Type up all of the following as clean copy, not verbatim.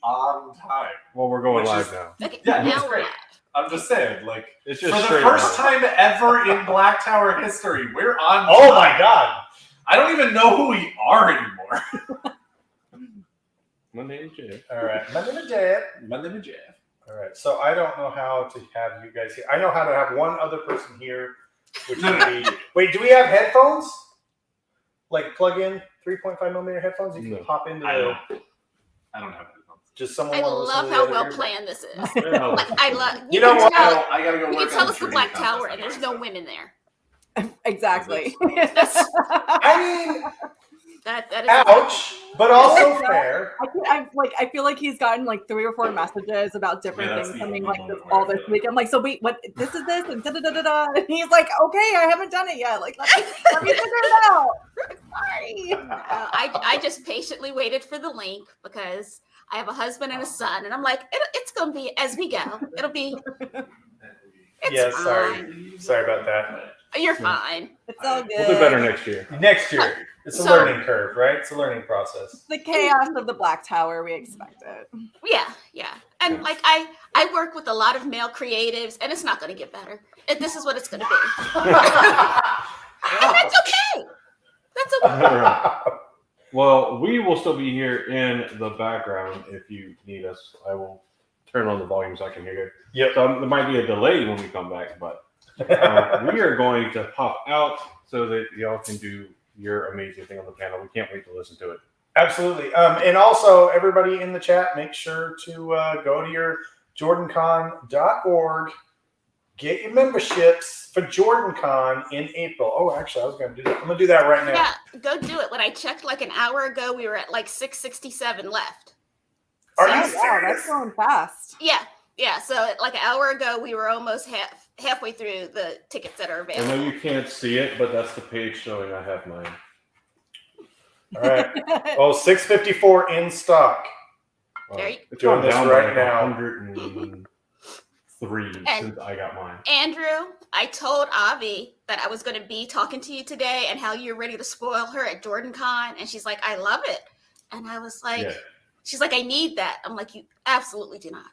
on time. Well, we're going live now. Okay, Yeah, now that's we're great. live. I'm just saying, like, It's for just the straight first up. time ever in Black Tower history, we're on Oh time. my god! I don't even know who we are anymore. My name is Jay. All right, my name is Jed. My name is Jeff. All right, so I don't know how to have you guys here. I know how to have one other person here, which would be. Wait, do we have headphones? Like plug in 3.5mm headphones? You can No. pop into I the. don't have headphones. Just someone. I wanna listen love to the how other well ear? planned this is. Yeah, Like, I love. You know can what? tell- I gotta go You work can tell on it's the training Black contest Tower, on and there's myself. no women there. Exactly. I mean, That is. ouch, but also fair. I feel like he's gotten like 3 or 4 messages about different Yeah, that's things the coming only like this moment all where I this feel week. I'm like, so wait, what? This is this, and da da da da da. And he's like, okay, I haven't done it yet. Like, let me figure it out. Sorry. I just patiently waited for the link because I have a husband and a son, and I'm like, it's gonna be as we go. It'll be. It's Yeah, fine. Sorry about that. You're fine. It's all good. We'll do better next year. Next year, it's a So- learning curve, right? It's a learning process. The chaos of the Black Tower, we expected. Yeah. And like I work with a lot of male creatives, and it's not gonna get better. This is what it's gonna be. And that's okay. That's okay. All right. Well, we will still be here in the background if you need us. I will turn on the volume so I can hear you. Yep. So there might be a delay when we come back, but we are going to pop out so that y'all can do your amazing thing on the panel. We can't wait to listen to it. Absolutely. And also, everybody in the chat, make sure to go to your jordancon.org, get your memberships for JordanCon in April. Oh, actually, I was going to do that. I'm going to do that right now. Yeah, go do it. When I checked like an hour ago, we were at like 667 left. Are you Wow, serious? that's going fast. Yeah. So like an hour ago, we were almost halfway through the tickets that are I available. know you can't see it, but that's the page showing I have mine. All right. Oh, 654 in stock. There you- It's Doing gone this down right by now. 103 And- since I got mine. Andrew, I told Avi that I was going to be talking to you today and how you're ready to spoil her at JordanCon. And she's like, I love it. And I was like, Yeah. she's like, I need that. I'm like, you absolutely do not.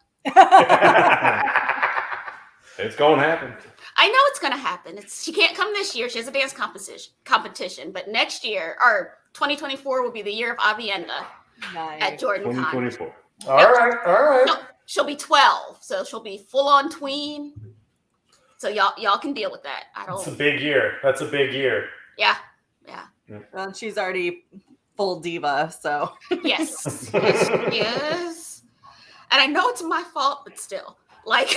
It's going to happen. I know it's going to happen. She can't come this year. She has a dance competition. But next year, or 2024, will be the year of Avienda at Nice. JordanCon. 2024. All right. No, she'll be 12, so she'll be full on tween. So y'all can deal with that. I It's a don't. big year. That's a big year. Yeah. Well, she's already full diva, so Yes. Yes. And I know it's my fault, but still, like,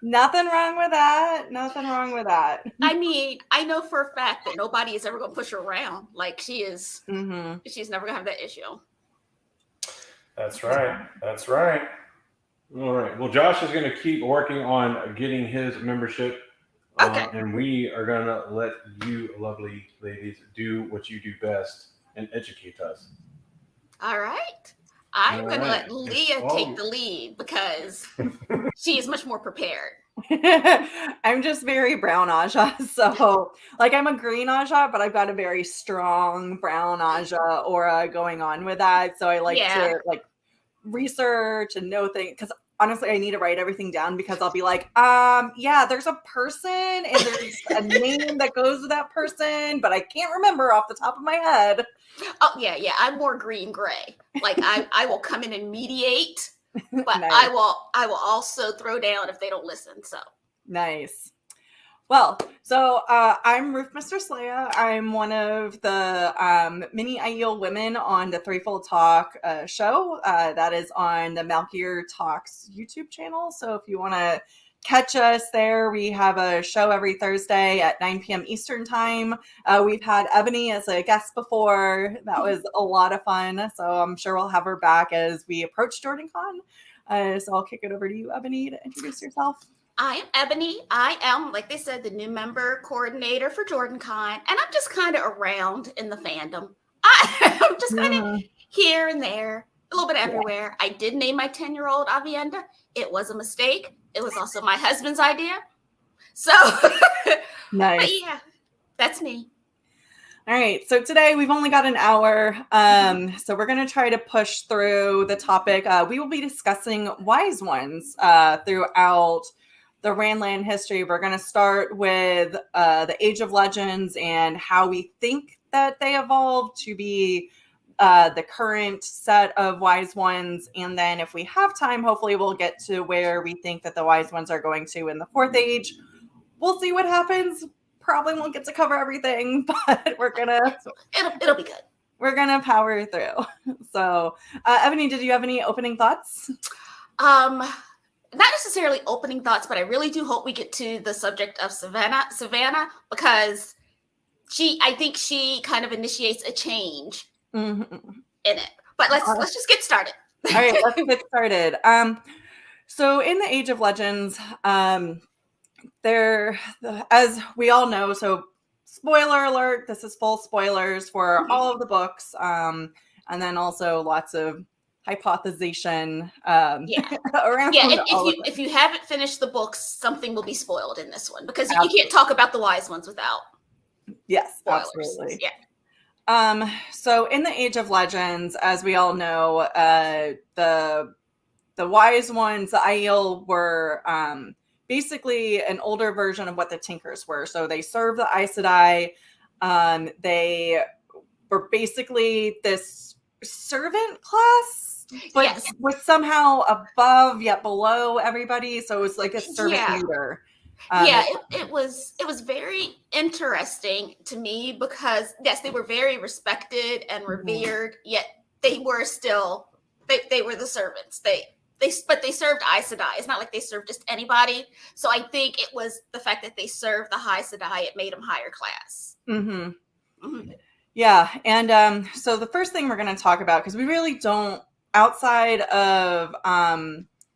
nothing wrong with that. Nothing wrong with that. I mean, I know for a fact that nobody is ever going to push her around. Like she's Mm-hmm. never going to have that issue. That's right. That's right. All right. Well, Josh is going to keep working on getting his membership. Okay. And we are going to let you lovely ladies do what you do best and educate us. All right. I'm All going to right. let Leah Oh. take the lead because she is much more prepared. I'm just very brown Aja. So, like, I'm a green Aja, but I've got a very strong brown Aja aura going on with that. So I like Yeah. to like research and know things because honestly, I need to write everything down because I'll be like, yeah, there's a person and there's a name that goes with that person, but I can't remember off the top of my head. Oh, yeah. I'm more green gray. Like I will come in and mediate, but Nice. I will also throw down if they don't listen. So Nice. Well, so I'm Ruth Mistress Leia. I'm one of the mini ideal women on the Threefold Talk show. That is on the Malkier Talks YouTube channel. So if you want to catch us there, we have a show every Thursday at 9 p.m. Eastern time. We've had Ebony as a guest before. That was a lot of fun. So I'm sure we'll have her back as we approach JordanCon. So I'll kick it over to you, Ebony, to introduce yourself. I am Ebony. I am, like they said, the new member coordinator for JordanCon, and I'm just kind of around in the fandom. I'm just kind of here and there, a little bit everywhere. I did name my 10-year-old Avienda. It was a mistake. It was also my husband's idea. So, Nice. but yeah, that's me. All right, so today we've only got an hour, so we're going to try to push through the topic. We will be discussing wise ones throughout the Randland history. We're going to start with the Age of Legends and how we think that they evolved to be the current set of wise ones. And then if we have time, hopefully we'll get to where we think that the wise ones are going to in the Fourth Age. We'll see what happens. Probably won't get to cover everything, but It'll be good. We're gonna power through. So, Ebony, did you have any opening thoughts? Not necessarily opening thoughts, but I really do hope we get to the subject of Savannah, because I think she kind of initiates a change in it. But let's just get started. All right, let's get started. So in the Age of Legends, as we all know, so spoiler alert, this is full spoilers for all of the books, and then also lots of hypothesization around if you haven't finished the books, something will be spoiled in this one, because you can't talk about the wise ones without spoilers. Absolutely. Yeah. So in the Age of Legends, as we all know, the wise ones, the Aiel, were basically an older version of what the Tinkers were. So they served the Aes Sedai. They were basically this servant class, but was somehow above yet below everybody. So it was like a servant leader. It was very interesting to me, because yes, they were very respected and revered, yet they were still they were the servants. But they served Aes Sedai. It's not like they served just anybody. So I think it was the fact that they served the High Sedai, it made them higher class. Yeah, and so the first thing we're going to talk about, because we really don't, outside of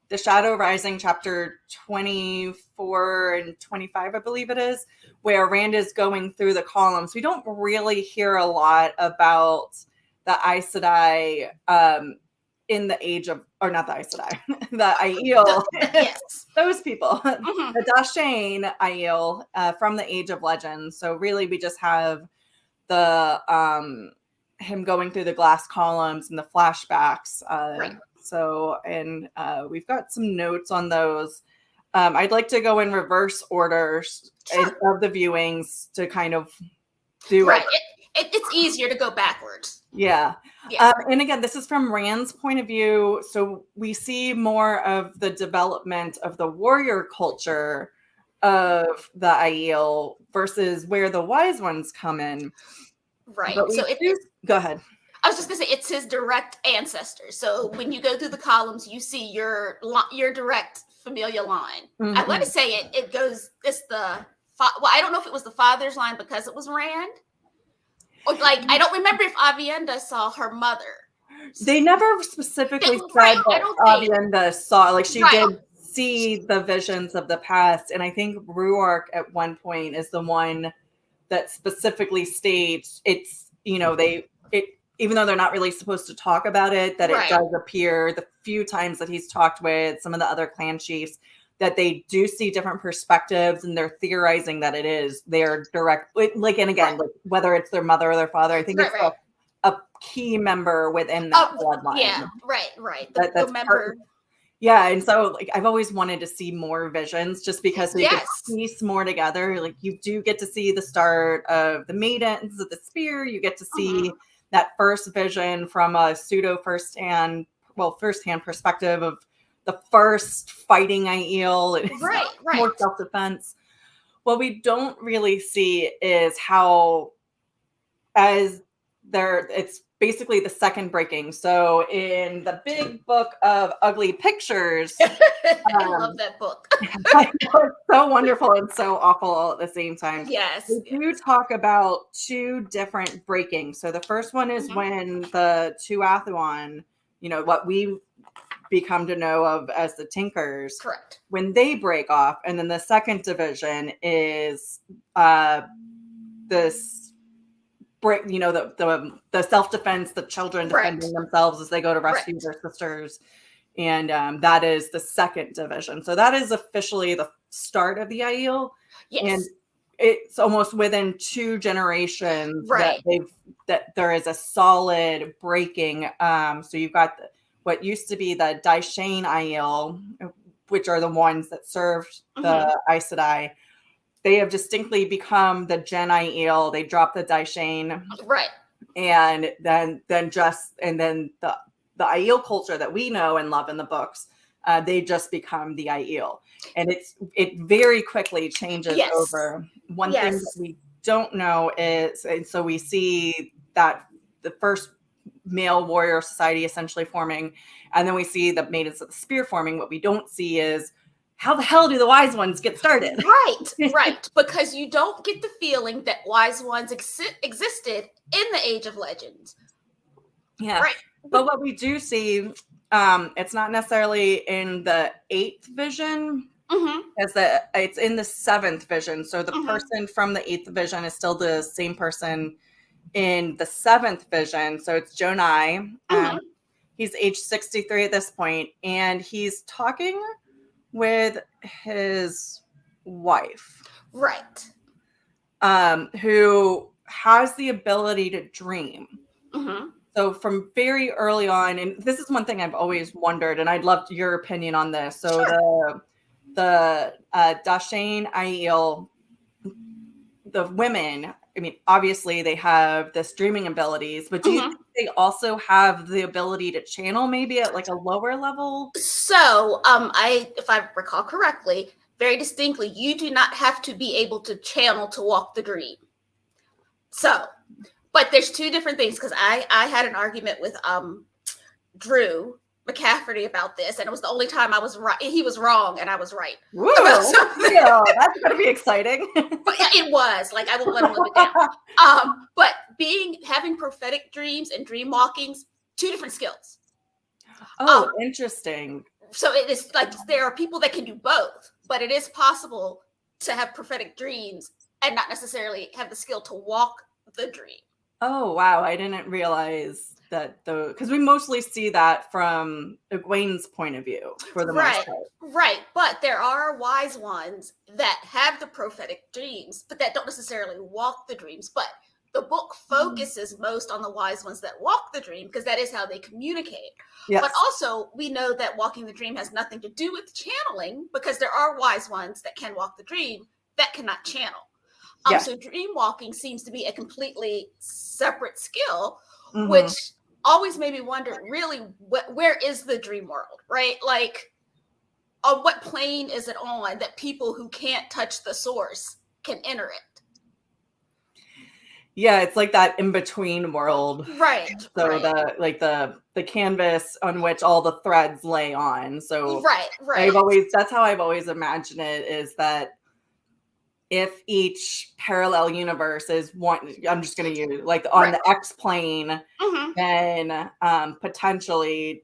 the Shadow Rising chapter 24 and 25, I believe it is, where Rand is going through the columns, we don't really hear a lot about the Aes Sedai in the Age of, or not the Aes Sedai, the Aiel, Yes. those people, the Dashane Aiel from the Age of Legends. So really we just have the him going through the glass columns and the flashbacks. Right. So, and we've got some notes on those. I'd like to go in reverse order of the viewings to kind of do it. It's easier to go backwards. Yeah. And again, this is from Rand's point of view. So we see more of the development of the warrior culture of the Aiel versus where the wise ones come in. Right. So go ahead. I was just gonna say it's his direct ancestors. So when you go through the columns, you see your direct familial line. I want to say it goes. It's the I don't know if it was the father's line because it was Rand. Or I don't remember if Avienda saw her mother. They never specifically said that Avienda saw. Like she did see the visions of the past, and I think Ruark at one point is the one that specifically states it's even though they're not really supposed to talk about it, that it does appear the few times that he's talked with some of the other clan chiefs that they do see different perspectives and they're theorizing that it is their direct, like, and again, like whether it's their mother or their father, I think it's a key member within that bloodline. Yeah, right. The member. Yeah, and so like I've always wanted to see more visions just because we could piece more together. Like you do get to see the start of the Maidens of the Spear. You get to see that first vision from a pseudo firsthand perspective of the first fighting Aiel. Right. More self-defense. What we don't really see is how it's basically the second breaking. So in the big book of ugly pictures, I love that book. It's so wonderful and so awful all at the same time. Yes. We do talk about two different breakings. So the first one is when the Tuathuan, what we become to know of as the Tinkers, correct, when they break off, and then the second division is this break, the self-defense, the children defending themselves as they go to rescue their sisters, and that is the second division. So that is officially the start of the Aiel. Yes. it's almost within 2 generations Right. that there is a solid breaking. So you've got what used to be the Daishin Aiel, which are the ones that served the Aes Sedai. They have distinctly become the Gen Aiel. They dropped the Daishin, Right. and then the Aiel culture that we know and love in the books, they just become the Aiel, and it very quickly changes Yes. over. One thing that we don't know is, and so we see that the first male warrior society essentially forming, and then we see the Maidens of the Spear forming. What we don't see is how the hell do the Wise Ones get started? Right. Because you don't get the feeling that Wise Ones existed in the Age of Legends. Yeah. Right. But what we do see, it's not necessarily in the 8th vision, as it's in the 7th vision. So the person from the 8th vision is still the same person in the 7th vision. So it's Jonai. He's age 63 at this point, and he's talking with his wife. Right. Who has the ability to dream. So from very early on, and this is one thing I've always wondered, and I'd love your opinion on this. So the Daishin Aiel, the women, I mean, obviously they have this dreaming abilities, but do you think they also have the ability to channel maybe at like a lower level? So, if I recall correctly, very distinctly, you do not have to be able to channel to walk the dream. So, but there's 2 different things, because I had an argument with Drew McCafferty about this, and it was the only time I was right. He was wrong, and I was right. Woo! Yeah, that's going to be exciting. But yeah, it was. Like, I will let him live it down. But having prophetic dreams and dream walkings, 2 different skills. Oh, interesting. So it is like there are people that can do both, but it is possible to have prophetic dreams and not necessarily have the skill to walk the dream. Oh, wow. I didn't realize that, though, because we mostly see that from Egwene's point of view for the most part. Right. But there are Wise Ones that have the prophetic dreams, but that don't necessarily walk the dreams. But the book focuses most on the Wise Ones that walk the dream, because that is how they communicate. Yes. But also, we know that walking the dream has nothing to do with channeling, because there are Wise Ones that can walk the dream that cannot channel. So dream walking seems to be a completely separate skill, which always made me wonder, really, where is the dream world, right? Like, on what plane is it on that people who can't touch the source can enter it? Yeah, it's like that in-between world. Right. So the canvas on which all the threads lay on. So that's how I've always imagined it, is that if each parallel universe is one, I'm just going to use like on the X plane, then potentially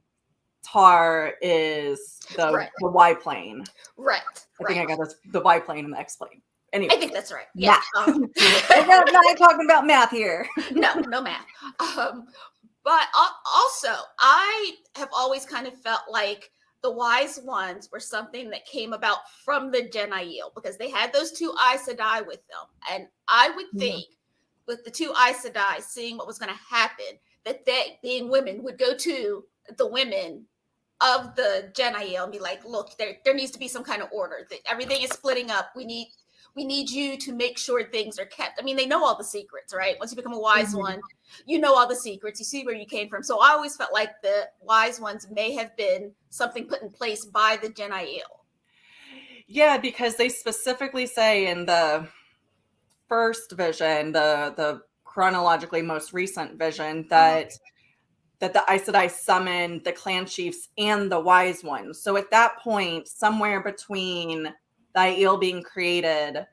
Tar is the Y plane. Right. I think I got this, the Y plane and the X plane. Anyway, I think that's right. Yeah. I'm not talking about math here. No math. But also, I have always kind of felt like the Wise Ones were something that came about from the Gen Aiel, because they had those 2 Aes Sedai with them. And I would think with the 2 Aes Sedai seeing what was going to happen, that they, being women, would go to the women of the Gen Aiel and be like, look, there needs to be some kind of order. Everything is splitting up. We need you to make sure things are kept. I mean, they know all the secrets, right? Once you become a Wise One, you know all the secrets. You see where you came from. So I always felt like the Wise Ones may have been something put in place by the Gen Aiel. Yeah, because they specifically say in the first vision, the chronologically most recent vision, that the Aes Sedai summoned the clan chiefs and the Wise Ones. So at that point, somewhere between the Aiel being created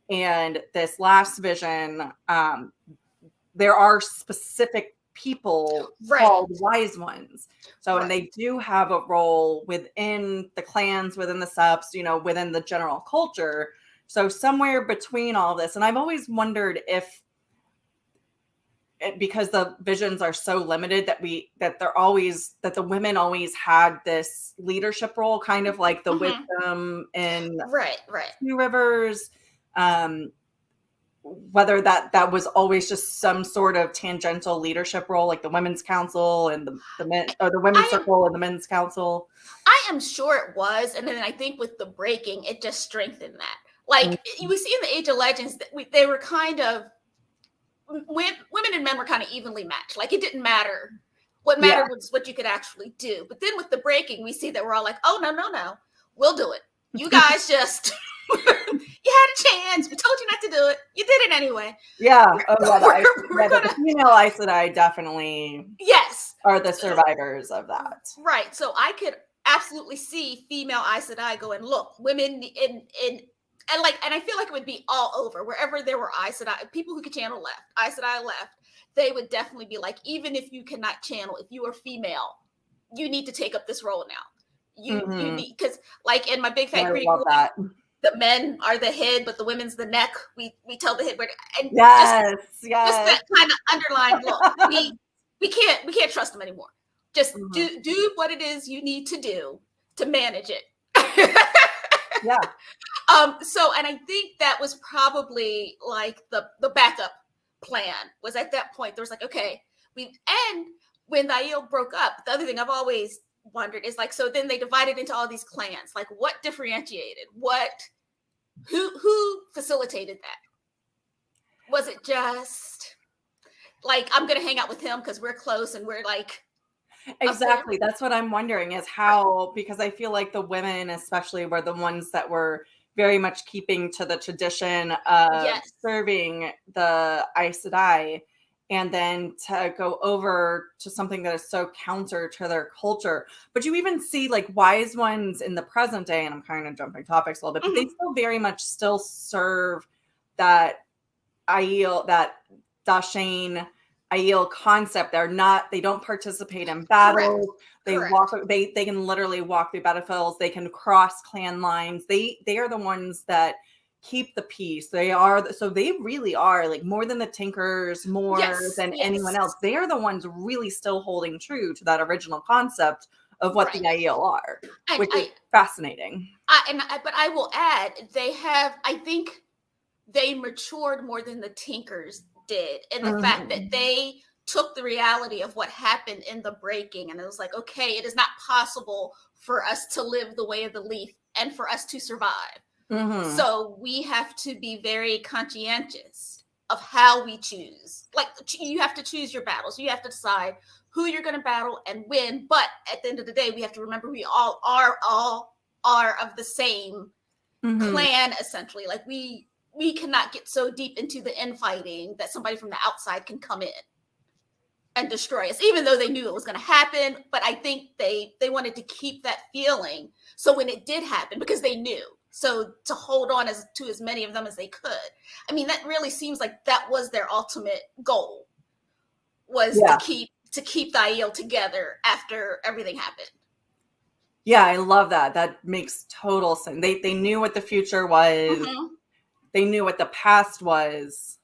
and this last vision, there are specific people called Wise Ones. So, and they do have a role within the clans, within the subs, within the general culture. So somewhere between all this, and I've always wondered if, because the visions are so limited, that the women always had this leadership role, kind of like the wisdom in Two Rivers. whether that was always just some sort of tangential leadership role, like the women's council and the men, or the women's circle and the men's council. I am sure it was, and then I think with the breaking, it just strengthened that. Like you see in the Age of Legends, that they were kind of women and men were kind of evenly matched. Like it didn't matter. What mattered was what you could actually do. But then with the breaking, we see that we're all like, oh no, we'll do it. You guys just you had a chance. We told you not to do it. You did it anyway. Yeah. We're the female Aes Sedai definitely yes are the survivors of that. Right. So I could absolutely see female Aes Sedai going, look, women and I feel like it would be all over wherever there were Aes Sedai, people who could channel left, Aes Sedai left, they would definitely be like, even if you cannot channel, if you are female, you need to take up this role now. You need, because like in my Big Fat Greek, the men are the head, but the women's the neck. We tell the head, and just that kind of underlying look. we can't trust them anymore. Just do what it is you need to do to manage it. Yeah. So, and I think that was probably like the backup plan was at that point. There was like, okay, and when the Aiel broke up, the other thing I've always wondered is like, so then they divided into all these clans. Like, what differentiated? Who facilitated that? Was it just like, I'm gonna hang out with him because we're close and we're like exactly. That's what I'm wondering is how, because I feel like the women especially were the ones that were very much keeping to the tradition of serving the Aes Sedai, and then to go over to something that is so counter to their culture. But you even see like wise ones in the present day, and I'm kind of jumping topics a little bit, but they still very much still serve that Aiel, that Dashane Aiel concept. They don't participate in battles. Correct. They can literally walk through battlefields. They can cross clan lines. They are the ones that keep the peace. They really are like more than the Tinkers, more than anyone else. They are the ones really still holding true to that original concept of what the Aiel are, which is fascinating. But I will add, I think they matured more than the Tinkers did in the fact that they took the reality of what happened in the breaking, and it was like, okay, it is not possible for us to live the way of the leaf and for us to survive. So we have to be very conscientious of how we choose. Like, you have to choose your battles. You have to decide who you're going to battle and when. But at the end of the day, we have to remember we all are of the same clan, essentially. Like we cannot get so deep into the infighting that somebody from the outside can come in and destroy us, even though they knew it was going to happen. But I think they wanted to keep that feeling. So when it did happen, because they knew, so to hold on to as many of them as they could. I mean, that really seems like that was their ultimate goal, was to keep the Aiel together after everything happened. Yeah, I love that. That makes total sense. They knew what the future was. They knew what the past was,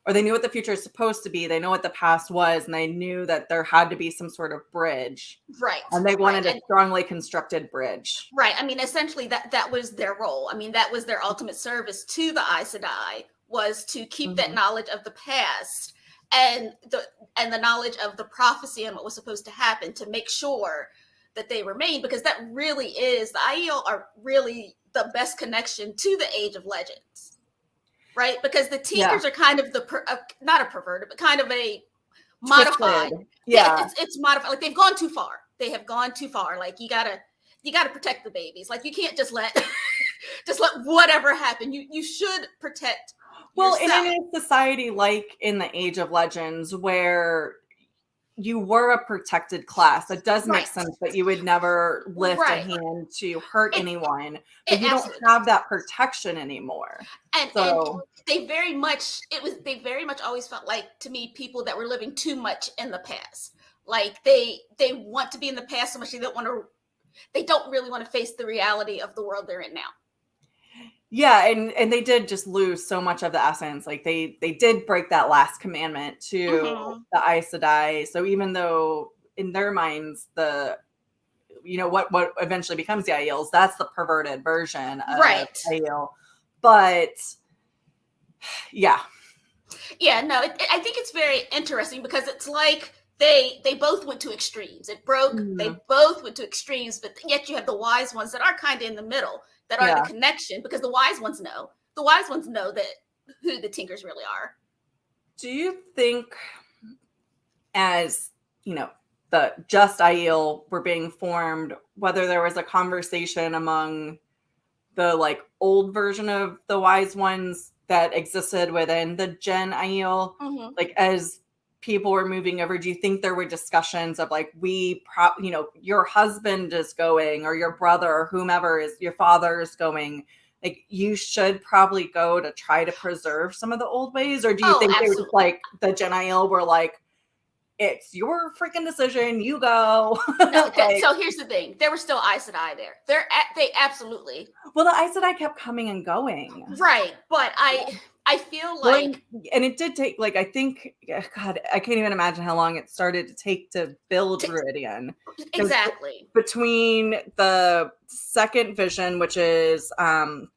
or they knew what the future is supposed to be. They know what the past was, and they knew that there had to be some sort of bridge. Right. And they wanted a strongly constructed bridge. Right. I mean, essentially that was their role. I mean, that was their ultimate service to the Aes Sedai, was to keep that knowledge of the past and the knowledge of the prophecy and what was supposed to happen, to make sure that they remain, because that really is, the Aiel are really the best connection to the Age of Legends. Right, because the Tinkers are kind of not a perverted, but kind of a modified. It's modified. Like they've gone too far. They have gone too far. Like you gotta protect the babies. Like you can't just let whatever happen. You should protect. Well, yourself. in a society like in the Age of Legends, where you were a protected class, it does make sense that you would never lift a hand to hurt anyone, but you don't have that protection anymore. And they very much always felt like, to me, people that were living too much in the past. Like they want to be in the past so much they don't really want to face the reality of the world they're in now. Yeah, and they did just lose so much of the essence. Like they did break that last commandment to the Aes Sedai. So even though in their minds what eventually becomes the Aiels, that's the perverted version of Aiel. But yeah, Yeah, no, I think it's very interesting because it's like they both went to extremes. It broke. They both went to extremes, but yet you have the wise ones that are kind of in the middle, that are the connection, because the wise ones know. The wise ones know that who the Tinkers really are. Do you think, as you know, the Just Aiel were being formed, whether there was a conversation among the like old version of the wise ones that existed within the Gen Aiel, like as people were moving over, do you think there were discussions of like, your husband is going, or your brother, or whomever is your father is going, like you should probably go to try to preserve some of the old ways? Or do you think they were just like the Gen Aiel were like, it's your freaking decision, you go? No, so here's the thing. There were still Aes Sedai there. They absolutely. Well, the Aes Sedai kept coming and going. Right. But I feel like. And it did take, like, I think, God, I can't even imagine how long it started to take to build Viridian. Exactly. Between the second vision, which is the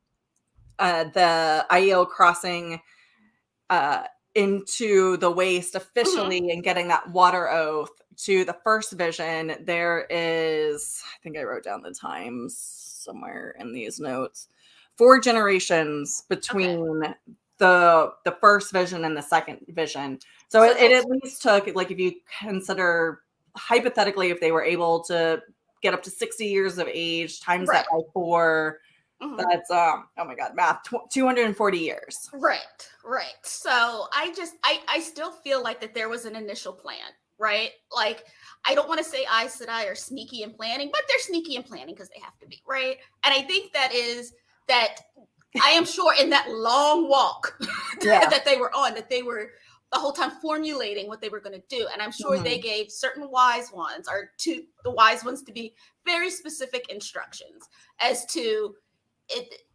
Aiel crossing into the waste officially and getting that water oath, to the first vision, there is, I think I wrote down the times somewhere in these notes, 4 generations between the first vision and the second vision. So it at least took, like, if you consider hypothetically, if they were able to get up to 60 years of age, times that by 4, that's oh my god, math, 240 years. Right. So I still feel like that there was an initial plan, right? Like, I don't want to say Aes Sedai are sneaky in planning, but they're sneaky in planning because they have to be, right? And I think that I am sure in that long walk that they were on, that they were the whole time formulating what they were going to do. And I'm sure they gave certain wise ones, or to the wise ones, to be very specific instructions as to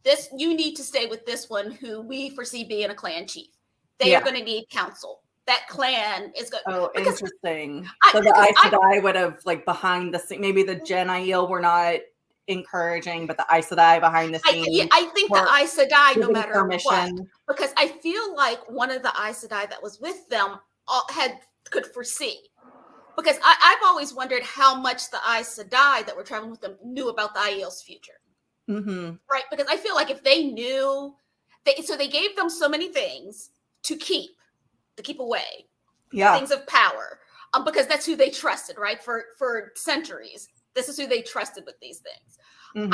this. You need to stay with this one who we foresee being a clan chief. They are going to need counsel. That clan is going. Oh, interesting. So the Aes Sedai would have, like, behind the scene. Maybe the Gen Aiel were not encouraging, but the Aes Sedai behind the scenes. I think the Aes Sedai, no matter what, because I feel like one of the Aes Sedai that was with them could foresee. Because I've always wondered how much the Aes Sedai that were traveling with them knew about the Aiel's future. Right? Because I feel like if they knew, so they gave them so many things to keep away, things of power, because that's who they trusted, right? For centuries, this is who they trusted with these things.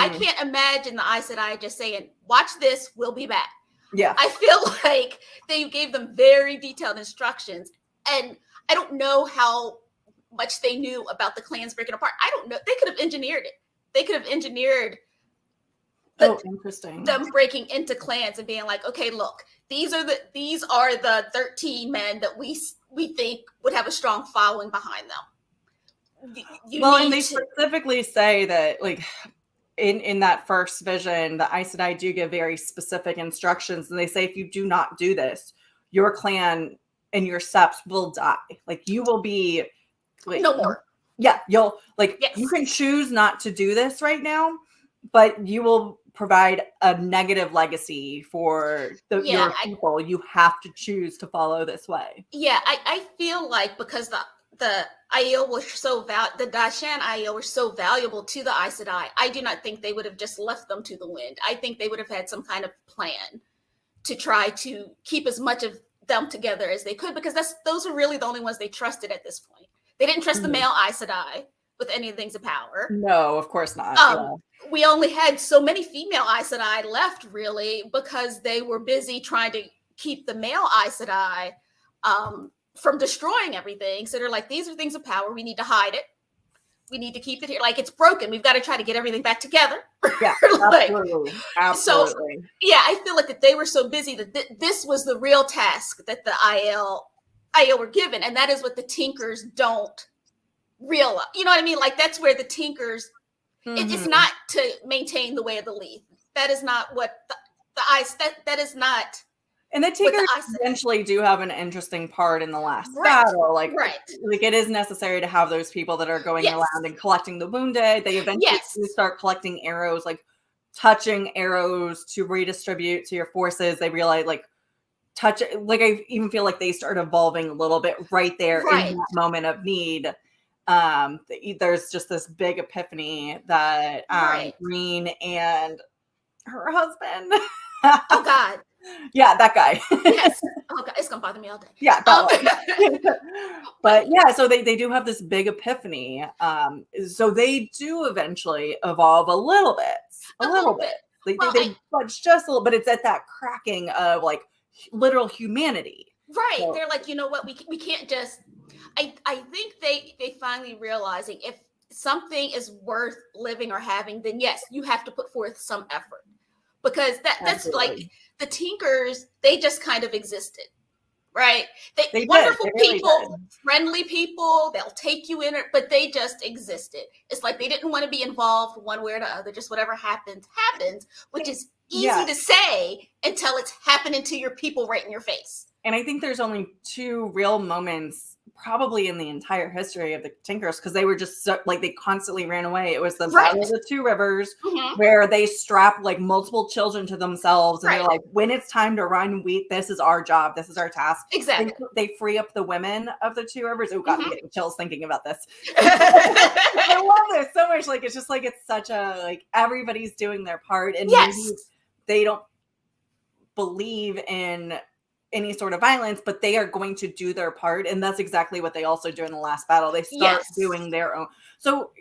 I can't imagine the Aes Sedai just saying, "Watch this, we'll be back." Yeah, I feel like they gave them very detailed instructions, and I don't know how much they knew about the clans breaking apart. I don't know. They could have engineered it. They could have engineered interesting. Them breaking into clans and being like, okay, look, these are the 13 men that we think would have a strong following behind them. And they specifically say that, like, in that first vision, the Aes Sedai do give very specific instructions, and they say, if you do not do this, your clan and your seps will die. Like, you will be, like, no more. Yeah, you'll, like, you can choose not to do this right now, but you will provide a negative legacy for your people. You have to choose to follow this way. Yeah, I feel like because the Aiel were the Dashan Aiel were so valuable to the Aes Sedai, I do not think they would have just left them to the wind. I think they would have had some kind of plan to try to keep as much of them together as they could, because those are really the only ones they trusted at this point. They didn't trust the male Aes Sedai with any things of power. No, of course not. We only had so many female Aes Sedai left, really, because they were busy trying to keep the male Aes Sedai from destroying everything. So they're like, these are things of power. We need to hide it. We need to keep it here. Like, it's broken. We've got to try to get everything back together. Yeah, absolutely. So, yeah, I feel like that they were so busy that this was the real task that the Aiel were given. And that is what the Tinkers don't realize. You know what I mean? Like, that's where the Tinkers, it's not to maintain the way of the leaf. That is not what the Ice, that is not. And the Tinkers eventually do have an interesting part in the last battle. Like it is necessary to have those people that are going around and collecting the wounded. They eventually start collecting arrows, like touching arrows to redistribute to your forces. They realize, like, touch it. Like I even feel like they start evolving a little bit right there Right. in that moment of need. There's just this big epiphany that Right. Green and her husband. Oh God. Yeah, that guy. Yes. Oh God, it's gonna bother me all day. Yeah, that one. But yeah, so they do have this big epiphany. So they do eventually evolve a little bit. Well, They budge just a little, but it's at that cracking of like literal humanity. right. So- They're like, you know what? We can't just. I think they finally realizing if something is worth living or having, then yes, you have to put forth some effort, because that's like Absolutely. the Tinkers. They just kind of existed, right? They did. Wonderful They really people, did. friendly people. They'll take you in it, but they just existed. It's like they didn't want to be involved one way or the other. Just whatever happens, which is easy Yeah. to say until it's happening to your people right in your face. And I think there's only two real moments probably in the entire history of the Tinkers, because they were just so, like they constantly ran away. It was the Right. Battle of the Two Rivers, Mhm. where they strap like multiple children to themselves and they're Right. like, when it's time to run wheat, this is our job, this is our task. Exactly. They free up the women of the Two Rivers. Oh God, I'm Mhm. getting chills thinking about this. I love this so much. Like it's just like it's such a like everybody's doing their part, and Yes. maybe they don't believe in any sort of violence, but they are going to do their part, and that's exactly what they also do in the last battle. They start Yes. doing their own. So,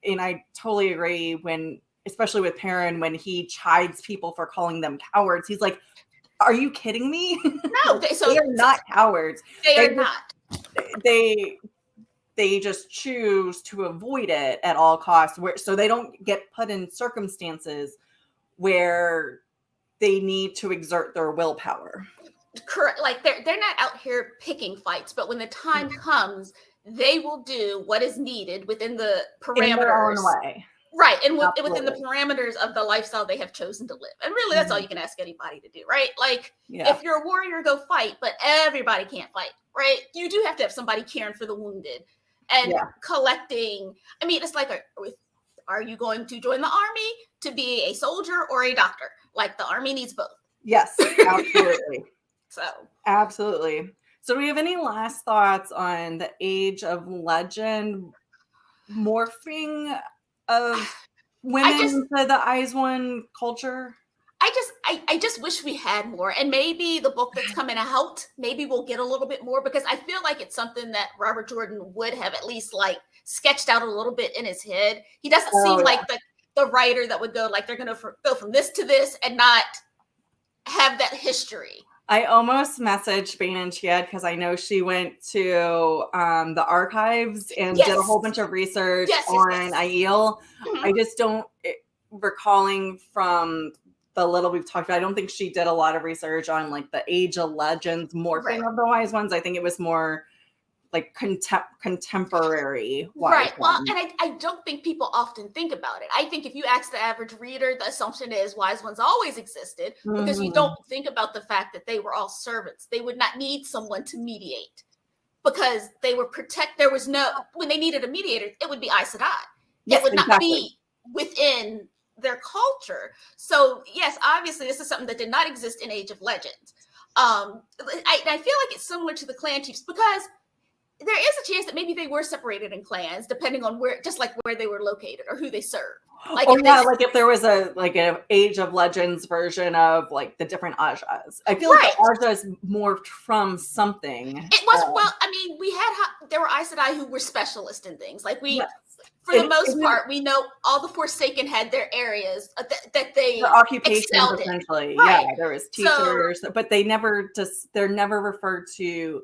and I totally agree when, especially with Perrin, when he chides people for calling them cowards. He's like, "Are you kidding me? No, They are not cowards. They they are not. They just choose to avoid it at all costs, so they don't get put in circumstances where they need to exert their willpower." Correct. Like they're not out here picking fights, but when the time comes, they will do what is needed within the In their own parameters. way. Right. And within the Absolutely. parameters of the lifestyle they have chosen to live. And really, that's all you can ask anybody to do, right? Like, Yeah. if you're a warrior, go fight, but everybody can't fight, right? You do have to have somebody caring for the wounded and Yeah. collecting. I mean, it's like, are you going to join the army to be a soldier or a doctor? Like, the army needs both. Yes, absolutely. So, Absolutely. So do we have any last thoughts on the Age of Legend morphing of women into the Eyes One culture? I just wish we had more, and maybe the book that's coming out, maybe we'll get a little bit more, because I feel like it's something that Robert Jordan would have at least like sketched out a little bit in his head. He doesn't seem like the writer that would go like they're going to go from this to this and not have that history. I almost messaged Bane and Chiad because I know she went to the archives and did a whole bunch of research on Aiel. Mhm. I just don't recalling from the little we've talked about. I don't think she did a lot of research on like the Age of Legends morphing of the Wise Ones. I think it was more like contemporary Wise Right. Well, Ones. and I don't think people often think about it. I think if you ask the average reader, the assumption is Wise Ones always existed, because you don't think about the fact that they were all servants. They would not need someone to mediate because they were there was no, when they needed a mediator, it would be Aes Sedai. Yes, it would not exactly. be within their culture. So yes, obviously this is something that did not exist in Age of Legends. I feel like it's similar to the clan chiefs, because there is a chance that maybe they were separated in clans, depending on where they were located or who they served. Like, like if there was an Age of Legends version of like the different Ajas. I feel like the Ajas morphed from something. It was well. I mean, there were Aes Sedai who were specialists in things. Like for the most part, we know all the Forsaken had their areas that they occupations excelled essentially. In. Right. Yeah, there was teachers, but they're never referred to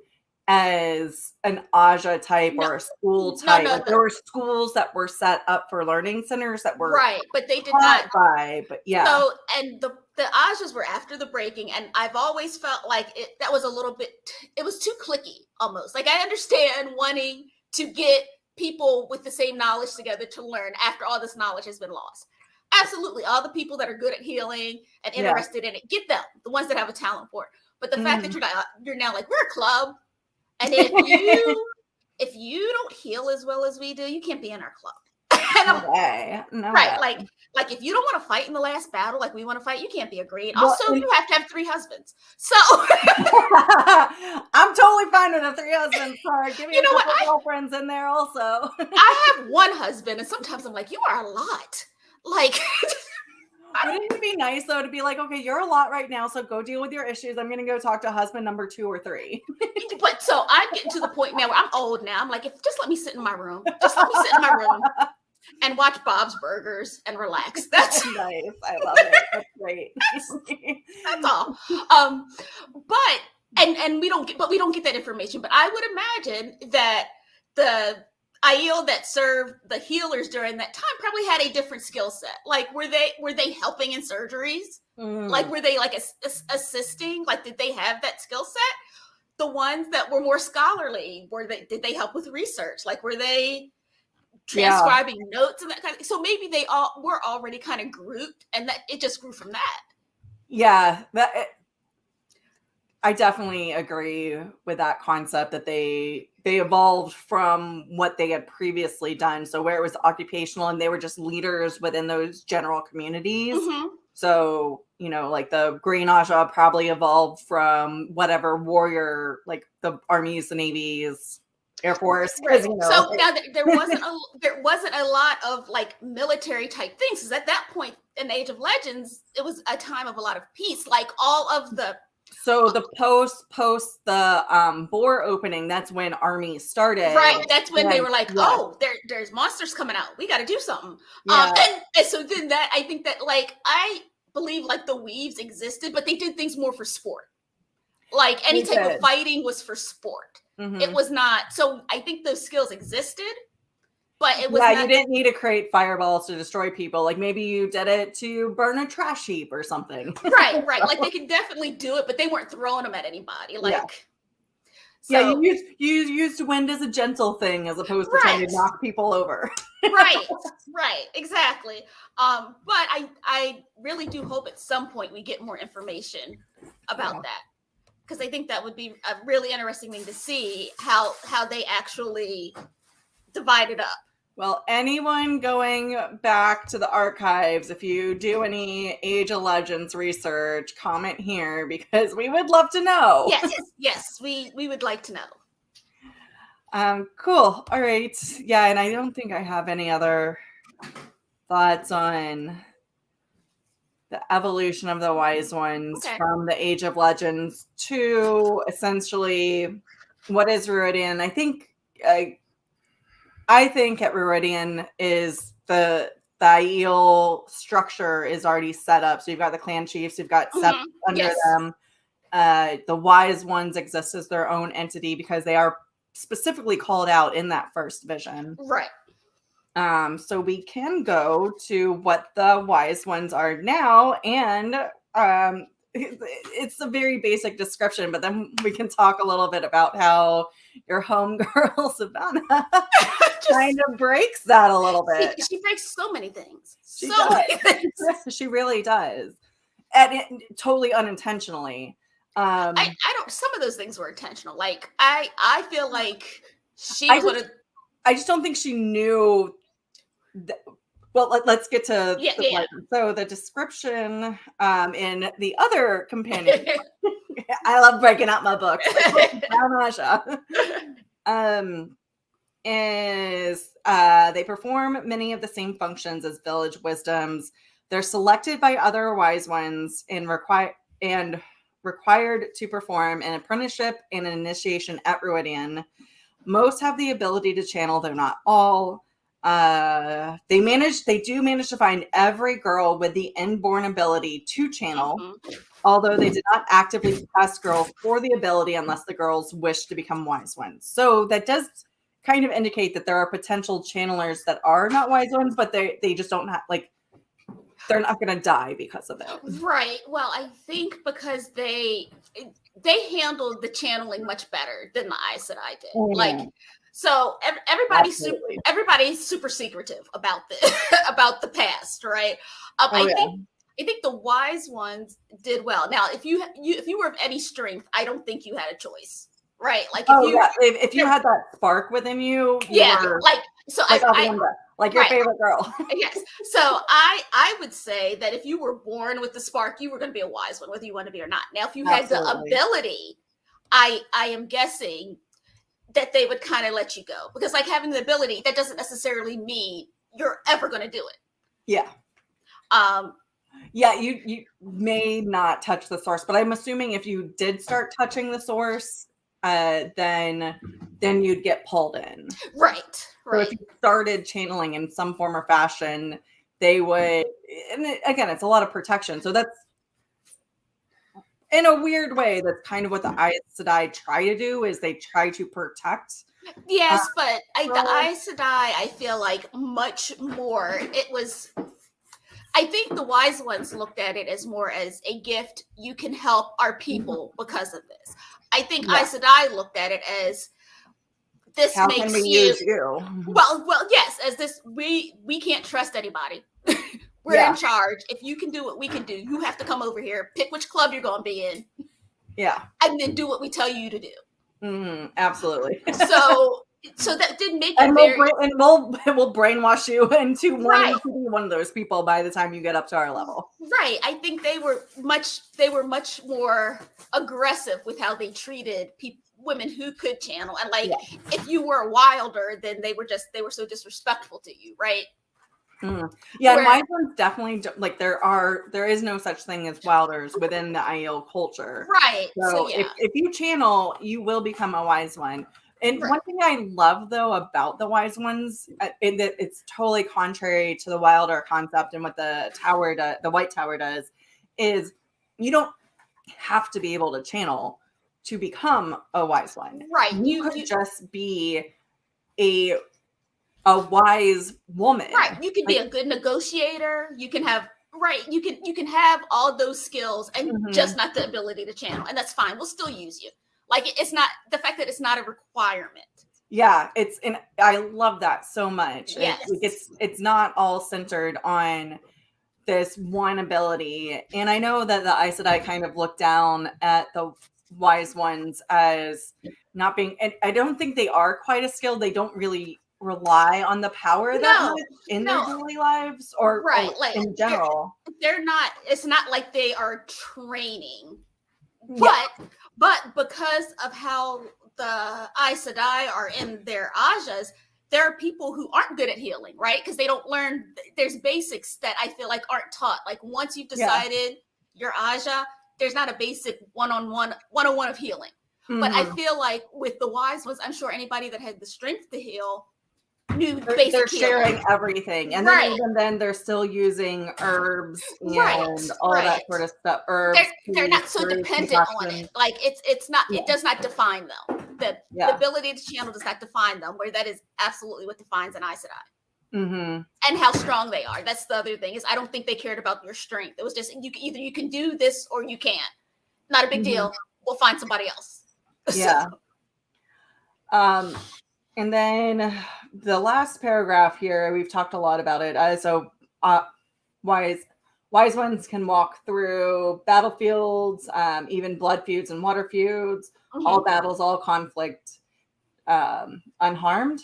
as an Aja type or a school type. No. There were schools that were set up for learning centers that were but they did not. So and the Ajas were after the breaking, and I've always felt like that was a little bit. It was too cliquey almost. Like, I understand wanting to get people with the same knowledge together to learn after all this knowledge has been lost. Absolutely, all the people that are good at healing and interested in it, get them. The ones that have a talent for it. But the fact that you're now like, we're a club. And if you don't heal as well as we do, you can't be in our club. And No way. No right, way. like if you don't want to fight in the last battle, like we want to fight, you can't be agreed. Well, Also, you have to have 3 husbands. So I'm totally fine with a 3 husbands card. Give me You a know what? couple girlfriends in there also. I have 1 husband, and sometimes I'm like, you are a lot. Like, Wouldn't it be nice though to be like, okay, you're a lot right now, so go deal with your issues. I'm gonna go talk to husband number 2 or 3. but so I'm getting to the point now where I'm old now. I'm like, if just let me sit in my room, just let me sit in my room and watch Bob's Burgers and relax. That's Nice. I love it. That's great. that's all. But and we don't get that information. But I would imagine that the Aiel that served the healers during that time probably had a different skill set. Like, were they helping in surgeries? Like, were they like assisting? Like, did they have that skill set? The ones that were more scholarly, did they help with research? Like, were they transcribing notes and that kind of thing? So maybe they all were already kind of grouped, and that it just grew from that. Yeah, I definitely agree with that concept that they evolved from what they had previously done. So where it was occupational and they were just leaders within those general communities. Mm-hmm. So, like the Grey Naja probably evolved from whatever warrior, like the armies, the navies, Air Force. Right. So now there wasn't a lot of like military type things. Because at that point in Age of Legends, it was a time of a lot of peace. Like all of the So the post the bore opening, that's when armies started. Right. That's when they were like, yeah. oh, there's monsters coming out. We got to do something. Yeah. And so then that, I think that like, I believe like the weaves existed, but they did things more for sport. Like any type of fighting was for sport. Mm-hmm. It was not. So I think those skills existed, but it was not, you didn't need to create fireballs to destroy people. Like maybe you did it to burn a trash heap or something. Right. Like they could definitely do it, but they weren't throwing them at anybody. Like, so, you used wind as a gentle thing as opposed to trying to knock people over. Right, exactly. But I really do hope at some point we get more information about that. Because I think that would be a really interesting thing to see how they actually divide it up. Well, anyone going back to the archives, if you do any Age of Legends research, comment here because we would love to know. Yes, we would like to know. Cool. All right. Yeah, and I don't think I have any other thoughts on the evolution of the Wise Ones from the Age of Legends to essentially what is Rhuidean. I think at Rhuidean is the Aiel structure is already set up. So you've got the clan chiefs, you've got 7 under them. The Wise Ones exist as their own entity because they are specifically called out in that first vision. Right. So we can go to what the Wise Ones are now, and it's a very basic description, but then we can talk a little bit about how your homegirl Savannah kind of breaks that a little bit. She breaks so many things. She really does, and totally unintentionally. I don't. Some of those things were intentional. Like I feel like she would have. I just don't think she knew. Well, let's get to the part. So the description in the other companion. I love breaking out my books. Is they perform many of the same functions as village wisdoms. They're selected by other wise ones and required to perform an apprenticeship and an initiation at Rhuidean. Most have the ability to channel, though not all. They do manage to find every girl with the inborn ability to channel, although they did not actively test girls for the ability unless the girls wish to become wise ones. So that does kind of indicate that there are potential channelers that are not wise ones, but they just don't have, like, they're not going to die because of it. Right. Well, I think because they handled the channeling much better than the Aes Sedai did. Like, so everybody's super secretive about the past, right? I think the wise ones did well. Now, if you were of any strength, I don't think you had a choice, right? Like, if you had that spark within you, like your Right. favorite girl. Yes. So I would say that if you were born with the spark, you were going to be a wise one, whether you want to be or not. Now, if you had the Absolutely. ability, I am guessing that they would kind of let you go, because like having the ability, that doesn't necessarily mean you're ever going to do it. Yeah. Yeah, you may not touch the source, but I'm assuming if you did start touching the source, then you'd get pulled in. Right. So if you started channeling in some form or fashion, they would, and again, it's a lot of protection. So that's, in a weird way, that's kind of what the Aes Sedai try to do, is they try to protect. Yes, but the Aes Sedai, I feel like much more, it was, I think the wise ones looked at it as more as a gift. You can help our people because of this. I think Aes Sedai looked at it as, this How makes can we use you? Well, yes, as this, we can't trust anybody. We're in charge. If you can do what we can do, you have to come over here, pick which club you're going to be in. Yeah. And then do what we tell you to do. Absolutely. So that did make and it we'll brainwash you into wanting to be one of those people by the time you get up to our level. Right. I think they were much more aggressive with how they treated women who could channel. And like, if you were a wilder, then they were so disrespectful to you. Right. Yeah, and wise ones definitely like there is no such thing as wilders within the Aiel culture. Right. So if you channel, you will become a wise one. And one thing I love though about the wise ones, it's totally contrary to the wilder concept and what the White Tower does, is you don't have to be able to channel to become a wise one. Right. You could just be a wise woman. Right. You can be a good negotiator. You can have you can have all those skills and just not the ability to channel. And that's fine. We'll still use you. Like, it's not the fact that it's not a requirement. Yeah, and I love that so much. Yes. It's not all centered on this one ability. And I know that the Aes Sedai kind of look down at the wise ones as not being, and I don't think they are quite as skilled. They don't really rely on the power that much in their daily lives or like in general. They're not, it's not like they are training. Yeah. But because of how the Aes Sedai are in their Ajas, there are people who aren't good at healing, right? Because they don't learn, there's basics that I feel like aren't taught. Like, once you've decided your Aja, there's not a basic 101 of healing. But I feel like with the wise ones, I'm sure anybody that had the strength to heal knew basic they're healing. Sharing everything. And then even then they're still using herbs and all that sort of stuff. Herbs. They're not so dependent on it. Like, it's not, it does not define them. The ability to channel does not define them, where that is absolutely what defines an Aes Sedai. And how strong they are. That's the other thing, is I don't think they cared about your strength. It was just, either you can do this or you can't. Not a big deal. We'll find somebody else. Yeah. And then the last paragraph here, we've talked a lot about it. Wise ones can walk through battlefields, even blood feuds and water feuds, all battles, all conflict, unharmed.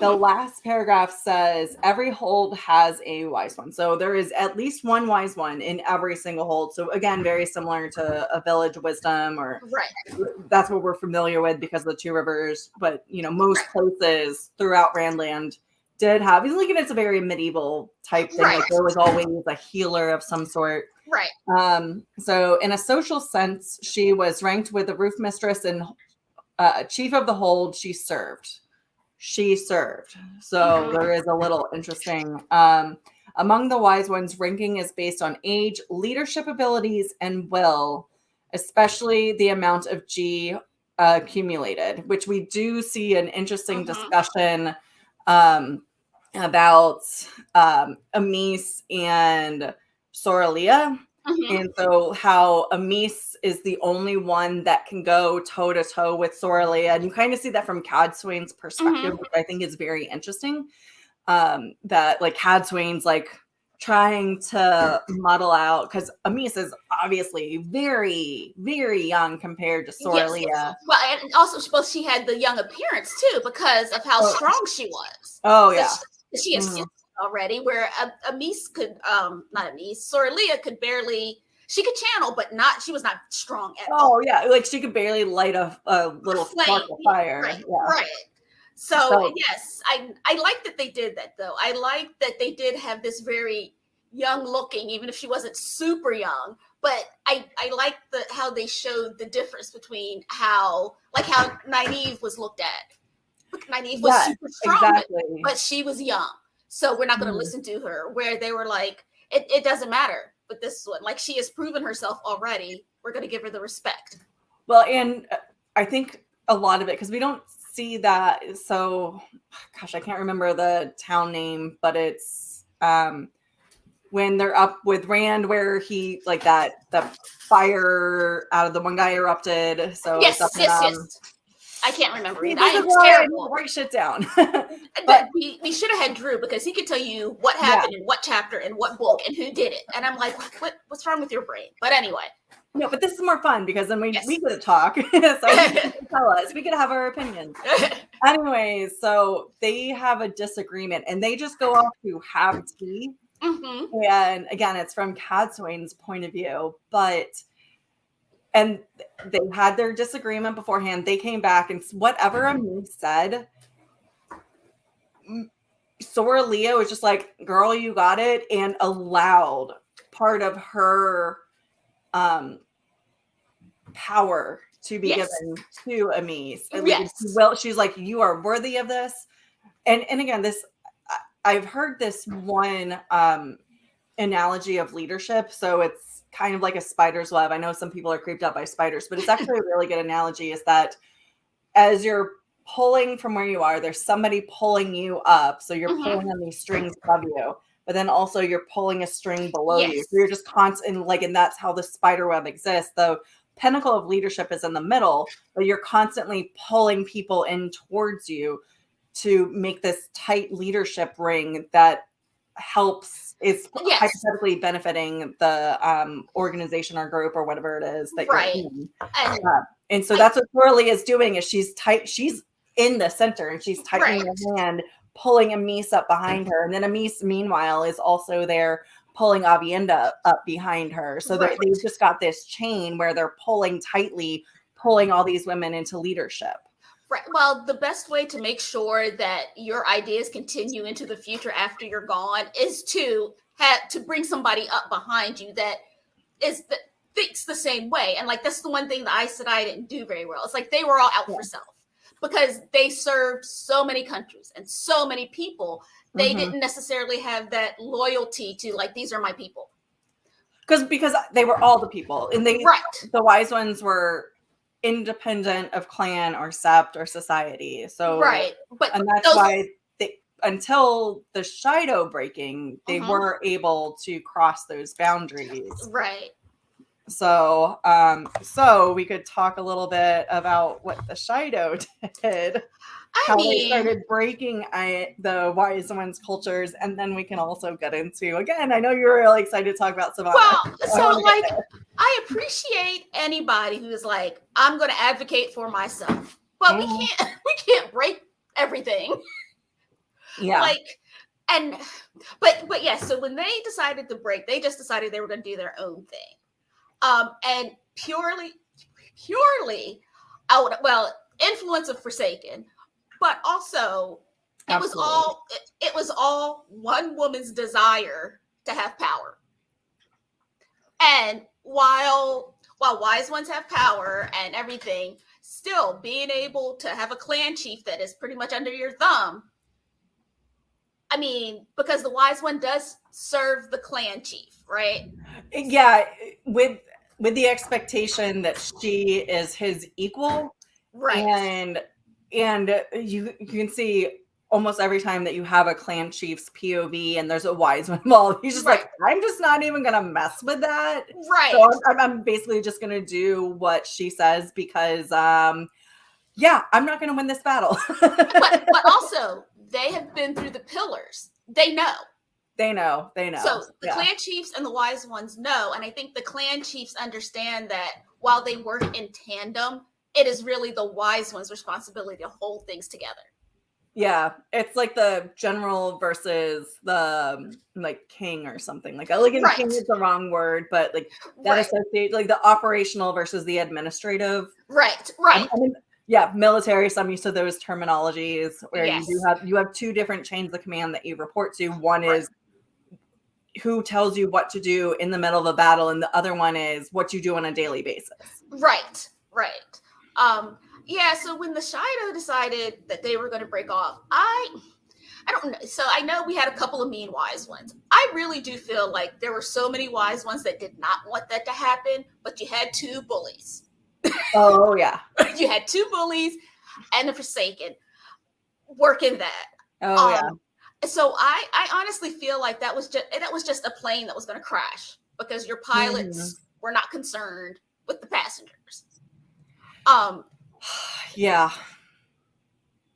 The last paragraph says every hold has a wise one. So there is at least one wise one in every single hold. So again, very similar to a village wisdom, or that's what we're familiar with because of the Two Rivers. But most places throughout Randland did have, even like, it's a very medieval type thing. Like, there was always a healer of some sort. So in a social sense, she was ranked with the roof mistress and chief of the hold. She served. So there is a little interesting. Among the wise ones, ranking is based on age, leadership abilities, and will, especially the amount of G accumulated, which we do see an interesting discussion about Amis and Soralia. And so how Amis is the only one that can go toe-to-toe with Soralia. And you kind of see that from Cadsuane's perspective, which I think is very interesting. That, like, Cadsuane's, like, trying to muddle out, because Amis is obviously very, very young compared to Soralia. Yes. Well, and also, she had the young appearance, too, because of how strong she was. Oh, yeah. She is already, where Amis could, not Amis, Sorlia could barely, she could channel, but she was not strong at all. Oh yeah, like she could barely light a little spark of fire. Right, Yeah. right. So yes, I like that they did that though. I like that they did have this very young looking, even if she wasn't super young. But I like how they showed the difference between how Nynaeve was looked at. Nynaeve was super strong, but she was young, so we're not going to listen to her. Where they were like, it doesn't matter. But this one, like, she has proven herself already. We're going to give her the respect. Well, and I think a lot of it, because we don't see that. So, gosh, I can't remember the town name, but it's when they're up with Rand, where he the fire out of the one guy erupted. So yes. I can't remember it. I'm terrible. Write shit down. But we should have had Drew, because he could tell you what happened in what chapter and what book and who did it. And I'm like, what's wrong with your brain? But anyway. No, but this is more fun because then we get to talk. So you can tell us. We can have our opinions. Anyways, so they have a disagreement and they just go off to have tea. Mm-hmm. And again, it's from Cadsuane's point of view, and they had their disagreement beforehand. They came back and whatever Amis said, Sora Leah was just like, girl, you got it, and allowed part of her power to be given to Amis. Well, she's like, you are worthy of this. And again, I've heard this one analogy of leadership. So it's kind of like a spider's web. I know some people are creeped out by spiders, but it's actually a really good analogy, is that as you're pulling from where you are, there's somebody pulling you up. So you're pulling on these strings above you, but then also you're pulling a string below you. So you're just constant, and that's how the spider web exists. The pinnacle of leadership is in the middle, but you're constantly pulling people in towards you to make this tight leadership ring that is hypothetically benefiting the organization or group or whatever it is that you're in. And so that's what Swirly is doing, is she's in the center and she's tightening her hand, pulling Amis up behind her. And then Amis, meanwhile, is also there pulling Avienda up behind her. So they've just got this chain where they're pulling tightly, pulling all these women into leadership. Right. Well, the best way to make sure that your ideas continue into the future after you're gone is to bring somebody up behind you that thinks the same way. And that's the one thing that Aes Sedai didn't do very well. It's like they were all out for self because they served so many countries and so many people. They didn't necessarily have that loyalty to these are my people. Because they were all the people, and the wise ones were independent of clan or sept or society. So and that's why until the Shido breaking, they were able to cross those boundaries. Right. So we could talk a little bit about what the Shido did. They started breaking the wise ones' cultures, and then we can also get into, again, I know you're really excited to talk about Savannah. Well, so I appreciate anybody who's like, I'm going to advocate for myself, but we can't break everything. Yeah. But yes. So when they decided to break, they just decided they were going to do their own thing, and purely influence of Forsaken. But also, it was all one woman's desire to have power. And while wise ones have power and everything, still being able to have a clan chief that is pretty much under your thumb. I mean, because the wise one does serve the clan chief, right? Yeah, with the expectation that she is his equal, right? And you can see almost every time that you have a clan chief's POV and there's a wise one involved, he's just like, I'm just not even going to mess with that. Right. So I'm basically just going to do what she says because, I'm not going to win this battle. but also, they have been through the pillars. They know. So the clan chiefs and the wise ones know. And I think the clan chiefs understand that while they work in tandem, it is really the wise one's responsibility to hold things together. Yeah, it's like the general versus the like king or something. Like elegant Right. king is the wrong word, but like that Right. associate like the operational versus the administrative. Right. I Right. mean, yeah, military. So I'm used to those terminologies where Yes. you have two different chains of command that you report to. One Right. is who tells you what to do in the middle of a battle, and the other one is what you do on a daily basis. Right. Right. Yeah, so when the Shido decided that they were going to break off, I don't know. So I know we had a couple of mean wise ones. I really do feel like there were so many wise ones that did not want that to happen, but you had two bullies. Oh yeah. You had two bullies and the Forsaken working that. Oh yeah. So I honestly feel like that was just a plane that was going to crash because your pilots were not concerned with the passengers. Yeah.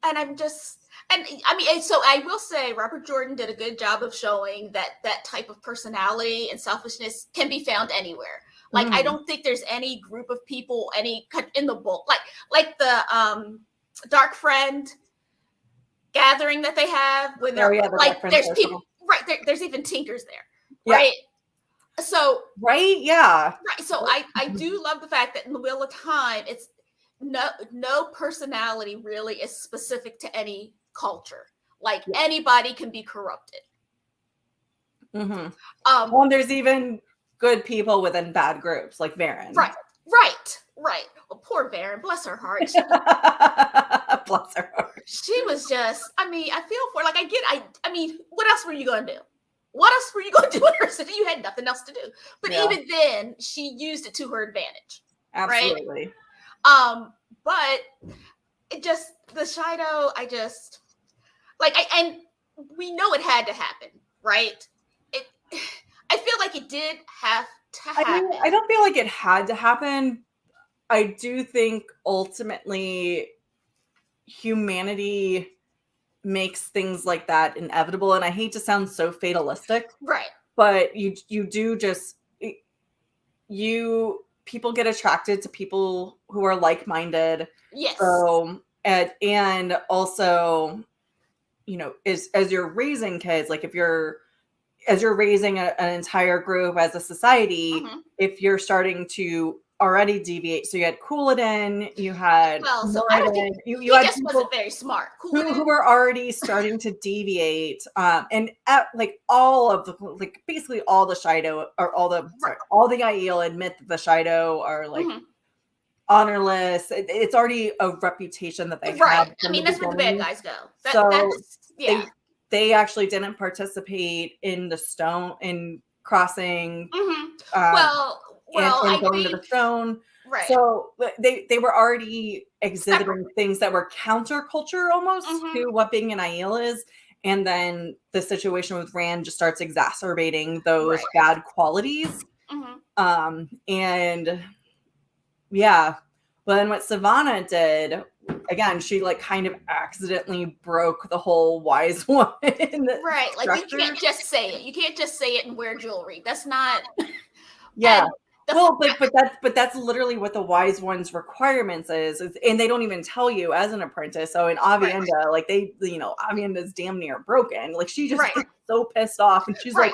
And I mean, so I will say Robert Jordan did a good job of showing that type of personality and selfishness can be found anywhere. Like, I don't think there's any group of people, in the book, like the Dark Friend gathering that they have when they're like, there's people, right? There's even Tinkers there, right? So, right, yeah, right. So I do love the fact that in the Wheel of Time, it's no personality really is specific to any culture. Like anybody can be corrupted. Well, there's even good people within bad groups, like Varen. Right. Well, poor Varen, bless her heart. Bless her heart. She was just, I mean, I feel for her. Like, I mean, what else were you going to do? What else were you going to do in her city? You had nothing else to do. But even then, she used it to her advantage. Absolutely. Right? But it just, the Shido, and we know it had to happen, right? I feel like it did have to happen. I don't feel like it had to happen. I do think ultimately humanity makes things like that inevitable, and I hate to sound so fatalistic, right? But you do just people get attracted to people who are like-minded. Yes. So and also, you know, as you're raising kids, like as you're raising an entire group as a society, if you're starting to already deviate, so you had Couladin, you had I don't think you he had just people wasn't very smart. who were already starting to deviate, and like basically all the Shido or all the Aiel admit that the Shido are like honorless. It's already a reputation that they have. I mean, that's where the bad guys go. They actually didn't participate in in crossing. I going to the stone. Right. So they were already exhibiting things that were counterculture almost to what being an Aiel is. And then the situation with Rand just starts exacerbating those bad qualities. And yeah. But then what Savannah did, again, she like kind of accidentally broke the whole wise one. Right. Like you can't just say it. You can't just say it and wear jewelry. That's not. Yeah. Well, but that's literally what the wise one's requirements is, and they don't even tell you as an apprentice. So in Avienda, like Avienda's damn near broken. Like she just gets so pissed off, and she's like,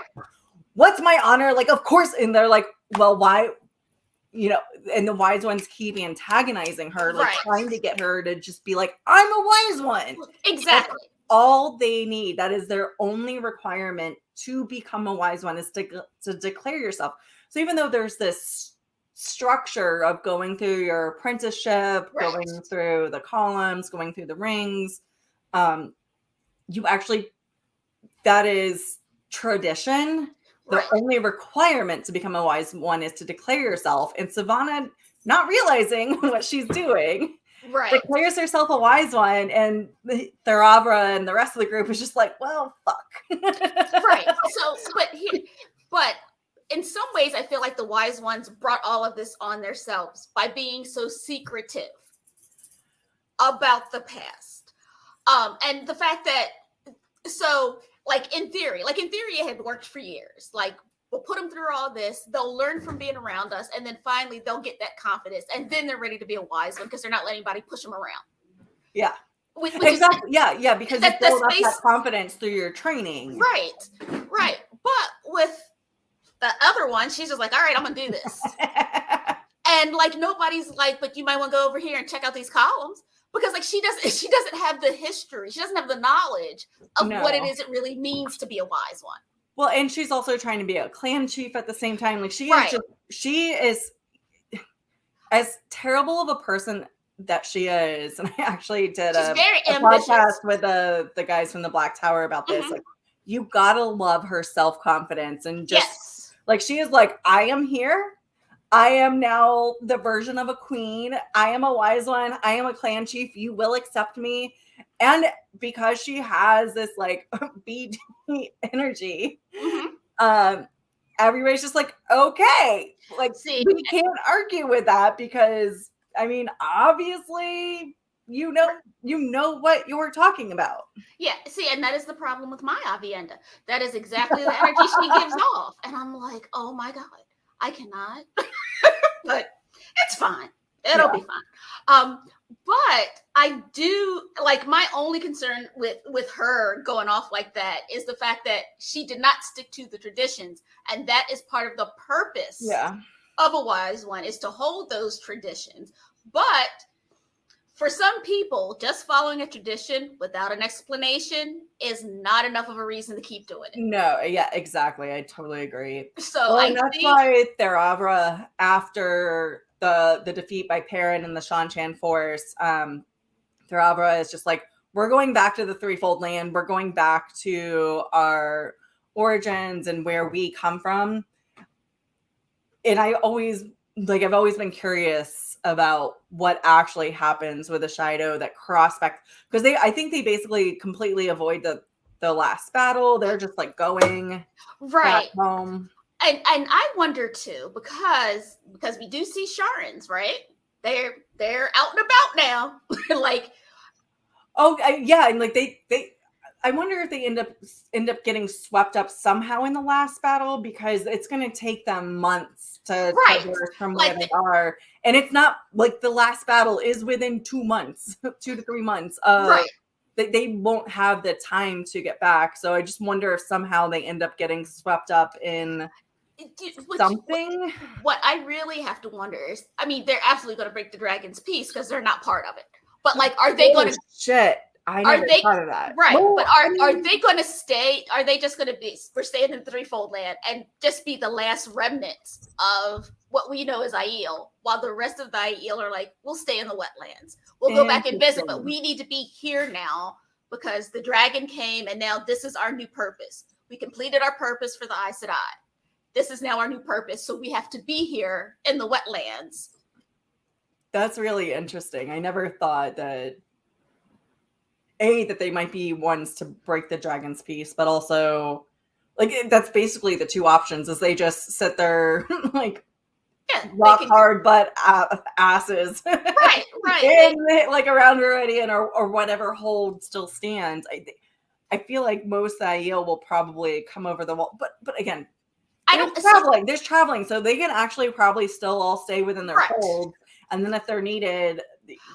"What's my honor?" Like, of course, and they're like, "Well, why?" You know, and the wise ones keep antagonizing her, like trying to get her to just be like, "I'm a wise one." Exactly. That's all they need. That is their only requirement to become a wise one, is to declare yourself. So even though there's this structure of going through your apprenticeship, going through the columns, going through the rings, you actually, that is tradition. The only requirement to become a wise one is to declare yourself. And Savannah, not realizing what she's doing, declares herself a wise one, and Tharabra and the rest of the group is just like, well, fuck. So, but in some ways, I feel like the wise ones brought all of this on themselves by being so secretive about the past. And the fact that, so like in theory it had worked for years. Like, we'll put them through all this, they'll learn from being around us, and then finally they'll get that confidence, and then they're ready to be a wise one because they're not letting anybody push them around. Yeah. which is Exactly. Yeah, because you That- the build up space- that confidence through your training. right. But with the other one, she's just like, all right, I'm gonna do this. And like nobody's like, but you might want to go over here and check out these columns because like she doesn't have the history, she doesn't have the knowledge of what it No. is it really means to be a wise one. Well, and she's also trying to be a clan chief at the same time. Like she Right. is as terrible of a person that she is. And I actually did She's very a ambitious. podcast with the guys from the Black Tower about this. Mhm. Like, you gotta love her self-confidence and just Yes. like she is like, I am here. I am now the version of a queen. I am a wise one. I am a clan chief. You will accept me. And because she has this like BD energy, Mhm. everybody's just like, okay, like See, we can't argue with that because I mean, obviously, you know what you're talking about. yeah, see, and that is the problem with my Avienda. That is exactly the energy she gives off. And I'm like, oh my God, I cannot. But it's fine. It'll be fine. But I do like my only concern with her going off like that is the fact that she did not stick to the traditions. And that is part of the purpose of a wise one, is to hold those traditions. But for some people, just following a tradition without an explanation is not enough of a reason to keep doing it. No, yeah, exactly. I totally agree. So Well, I and that's think why Theravra, after the defeat by Perrin and the Shan-Chan force, Theravra is just like, we're going back to the threefold land. We're going back to our origins and where we come from. And I've always been curious about what actually happens with a Shido that cross back, because I think they basically completely avoid the last battle. They're just like going right. back home. And I wonder too, because we do see Sharans, right? They're out and about now. Like, Yeah, and like they I wonder if they end up getting swept up somehow in the last battle, because it's going to take them months to traverse from where Like they are, and it's not like the last battle is within 2 months, 2 to 3 months. right. They won't have the time to get back. So I just wonder if somehow they end up getting swept up in something. What I really have to wonder is, I mean, they're absolutely going to break the dragon's peace because they're not part of it. But like, are they going to? Shit, I never thought of that. Right, Well, but are they going to stay? Are they just going to be? We're staying in the threefold land and just be the last remnants of what we know as Aiel, while the rest of the Aiel are like, we'll stay in the wetlands. We'll go back and visit, but we need to be here now because the dragon came, and now this is our new purpose. We completed our purpose for the Aes Sedai. This is now our new purpose, so we have to be here in the wetlands. That's really interesting. I never thought that that they might be ones to break the dragon's peace, but also like that's basically the two options: is they just sit there like rock hard but asses, right, and like around Viridian or whatever hold still stands. I feel like most of the Aiel will probably come over the wall, but again, there's traveling, so they can actually probably still all stay within their hold. And then if they're needed,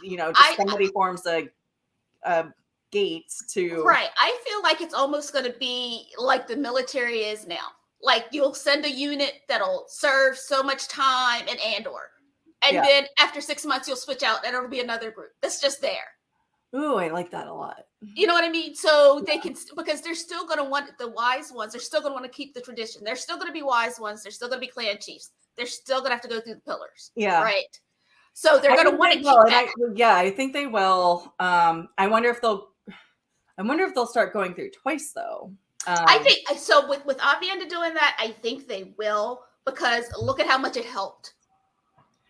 just somebody forms a gate to. Right. I feel like it's almost going to be like the military is now. Like you'll send a unit that'll serve so much time in Andor. And then after 6 months, you'll switch out and it'll be another group that's just there. Ooh, I like that a lot. You know what I mean? So they can, because they're still going to want the wise ones. They're still going to want to keep the tradition. They're still going to be wise ones. They're still going to be clan chiefs. They're still going to have to go through the pillars. Yeah. Right. So they're going to want to keep that. I think they will. I wonder if they'll start going through twice though. I think so. With Avienda doing that, I think they will, because look at how much it helped.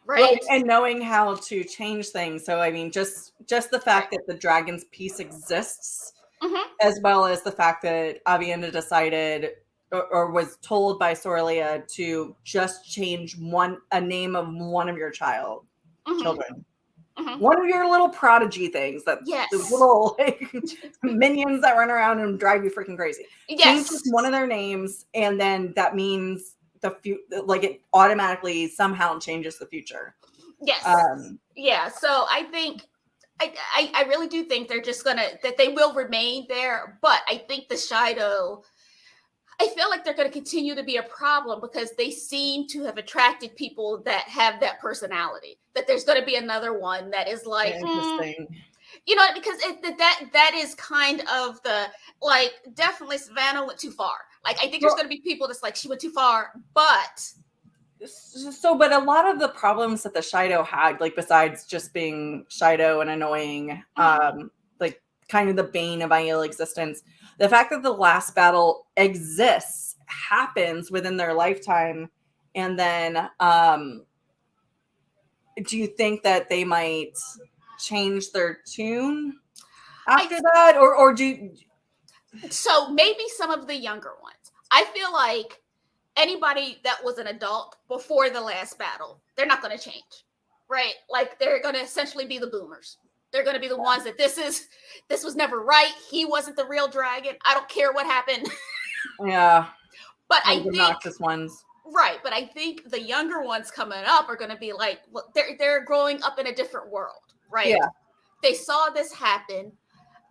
Right. And knowing how to change things. So I mean, just the fact that the dragon's peace exists, as well as the fact that Avienda decided or was told by Sorelia to just change a name of one of your children. One of your little prodigy things, those little minions that run around and drive you freaking crazy. Change just one of their names, and then that means it automatically somehow changes the future. Yes. So I think I really do think they're just that they will remain there, but I think the Shido, I feel like they're going to continue to be a problem because they seem to have attracted people that have that personality. That there's going to be another one that is like, Interesting. you know, because that is kind of the, like, definitely Savannah went too far. Like, I think there's going to be people that's like, she went too far, but. So, but a lot of the problems that the Shido had, like besides just being Shido and annoying, like kind of the bane of Aiel existence, the fact that the last battle exists, happens within their lifetime, and then do you think that they might change their tune after that, or do? So maybe some of the younger ones. I feel like anybody that was an adult before the last battle, they're not going to change, right? Like they're going to essentially be the boomers. They're going to be the ones that this was never right. He wasn't the real dragon. I don't care what happened. Yeah, but like I think obnoxious ones. Right, but I think the younger ones coming up are going to be like, well, they're growing up in a different world, right? Yeah. They saw this happen.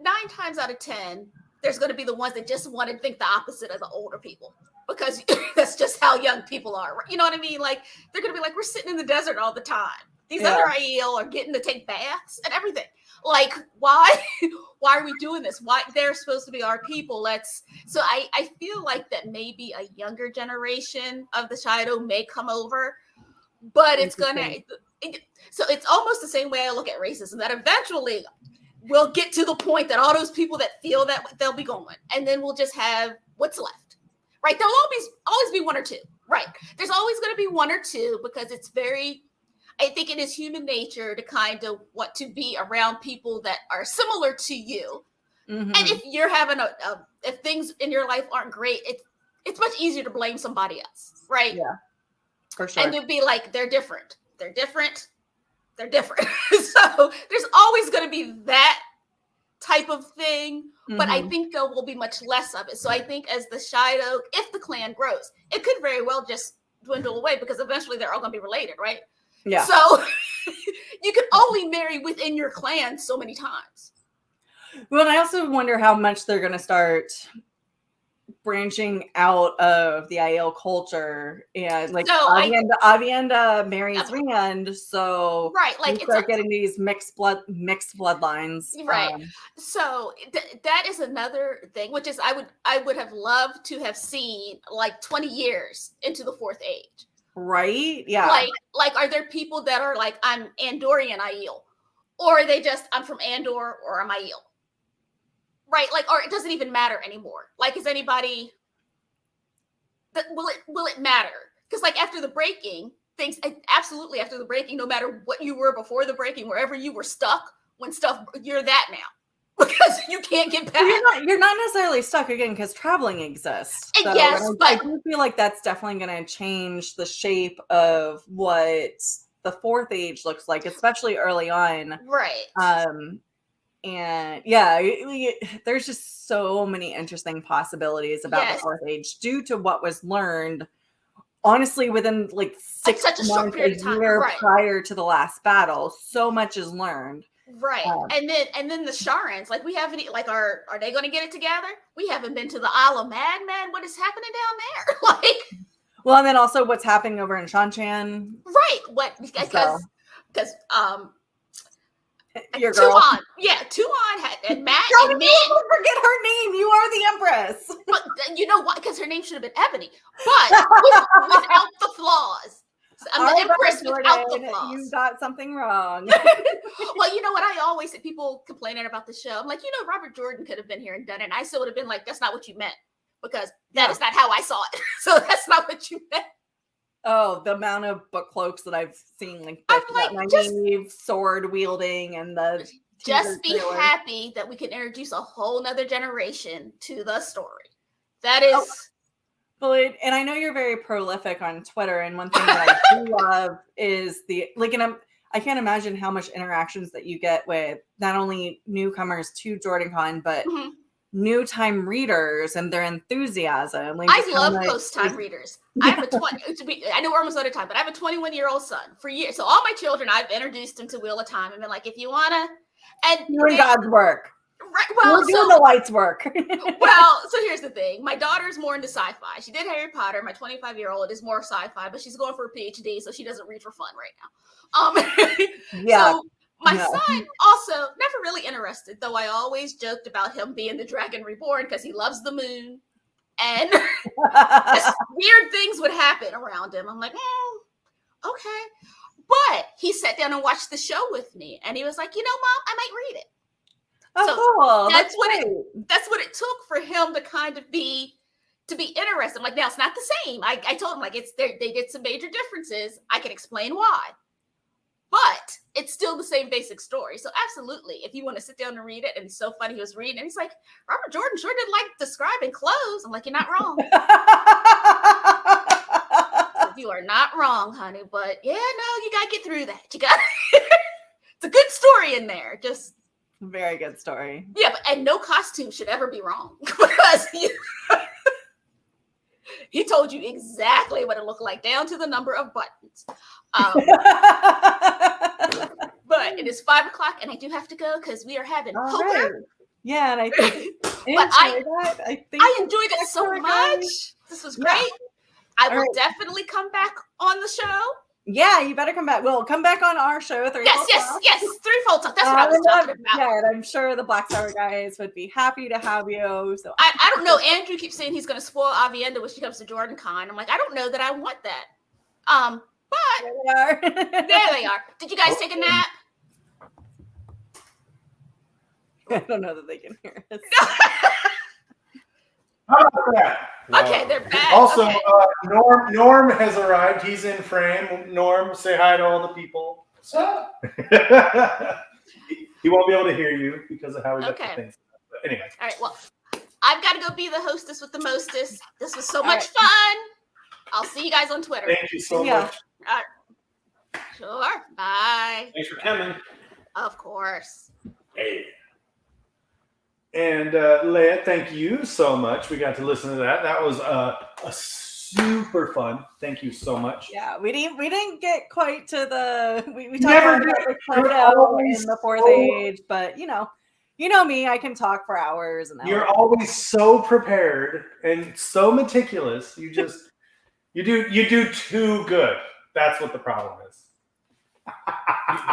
9 times out of 10, there's going to be the ones that just want to think the opposite of the older people. Because that's just how young people are. You know what I mean? Like, they're going to be like, we're sitting in the desert all the time. These other Aiel are getting to take baths and everything. Like, why? Why are we doing this? Why? They're supposed to be our people. So I feel like that maybe a younger generation of the Shido may come over. But it's going to... So it's almost the same way I look at racism. That eventually we'll get to the point that all those people that feel that, they'll be going. And then we'll just have what's left. Right, there'll always be 1 or 2. Right, there's always going to be 1 or 2 because it's very. I think it is human nature to kind of want to be around people that are similar to you. Mm-hmm. And if you're having if things in your life aren't great, it's much easier to blame somebody else, right? Yeah, for sure. And to be like, they're different. They're different. They're different. So there's always going to be that type of thing. But I think there will be much less of it. So I think as the Shido, if the clan grows, it could very well just dwindle away because eventually they're all going to be related, right? Yeah. So you can only marry within your clan so many times. Well, and I also wonder how much they're going to start branching out of the Aiel culture, and like Avienda marries Rand, so right, like you start getting these mixed bloodlines, right? So that is another thing, which is I would have loved to have seen like 20 years into the 4th age, right? Yeah, like are there people that are like, I'm Andorian Aiel, or are they just, I'm from Andor or I'm Aiel? Right, like, or it doesn't even matter anymore. Like, is anybody will it matter? Because like after the breaking, things absolutely after the breaking, no matter what you were before the breaking, wherever you were stuck, you're that now because you can't get back. You're not necessarily stuck again because traveling exists. So yes, but I do feel like that's definitely going to change the shape of what the 4th age looks like, especially early on. Right. And yeah, there's just so many interesting possibilities about the 4th age due to what was learned, honestly, within like 6 months, a year prior to the last battle. So much is learned. Right. And then the Sharans, like we haven't, like, are they going to get it together? We haven't been to the Isle of Madman. What is happening down there? Like, well, and then also what's happening over in Shanchan. Right. What? Because your girl. Tuon. Yeah, Tuon and Matt and Min. Don't forget her name. You are the Empress. But you know what? Because her name should have been Ebony. But without the flaws. I'm the Empress without the flaws. You got something wrong. Well, you know what? I always say, people complaining about the show. I'm like, Robert Jordan could have been here and done it. And I still would have been like, that's not what you meant. Because that is not how I saw it. So that's not what you meant. Oh, the amount of book cloaks that I've seen, like, naive sword wielding and the. Just be happy that we can introduce a whole nother generation to the story. That is. Well, and I know you're very prolific on Twitter, and one thing that I do love is I can't imagine how much interactions that you get with not only newcomers to JordanCon, but new time readers and their enthusiasm. Like, I love post time readers. I have I know we're almost out of time, but I have a 21-year-old son for years. So all my children, I've introduced him to Wheel of Time and been like, if you want to And Doing God's work. right, We're well, doing so the lights work. well, so here's the thing. My daughter's more into sci-fi. She did Harry Potter. My 25-year-old is more sci-fi, but she's going for a PhD, so she doesn't read for fun right now. Yeah. So my No. son also never really interested, though I always joked about him being the Dragon Reborn because he loves the moon. And just weird things would happen around him. I'm like, okay. But he sat down and watched the show with me, and he was like, Mom, I might read it. Oh, So cool. that's great. that's what it took for him to kind of be interested. I'm like, now it's not the same. I told him, like, they did some major differences. I can explain why, but it's still the same basic story. So absolutely, if you want to sit down and read it, and it's so funny, he was reading and he's like, Robert Jordan sure did like describing clothes. I'm like, you're not wrong. You are not wrong, honey. But yeah, no, you gotta get through that. You got it's a good story in there. Just Very good story. yeah, and no costume should ever be wrong because he told you exactly what it looked like, down to the number of buttons. But it is 5:00, and I do have to go because we are having All poker. right. Yeah, and I think I enjoyed it so Poker, much. guys. This was Yeah. great. I will All right. definitely come back on the show. Yeah, you better come back. Well, come back on our show. Yes. Threefold Talk. That's what I was talking about. Yeah, and I'm sure the Black Tower guys would be happy to have you. So I don't know. Andrew keeps saying he's going to spoil Avienda when she comes to Jordan Con. I'm like, I don't know that I want that. But there they are. there they are. Did you guys take a nap? I don't know that they can hear us. How about that? Okay, they're back. Also, okay. Norm has arrived. He's in frame. Norm, say hi to all the people. What's up? He won't be able to hear you because of how we got Okay. the things. But anyway. All right, well, I've got to go be the hostess with the mostest. This was so All much fun. I'll see you guys on Twitter. Thank you so Yeah. much. Sure. Bye. Thanks for coming. Of course. Hey. And Leia, thank you so much. We got to listen to that. That was a super fun. Thank you so much. Yeah, we didn't get quite to the we talked Never about did. the You're photo always in the fourth so- age, but you know me, I can talk for hours and hours. You're always so prepared and so meticulous. You do too good. That's what the problem is.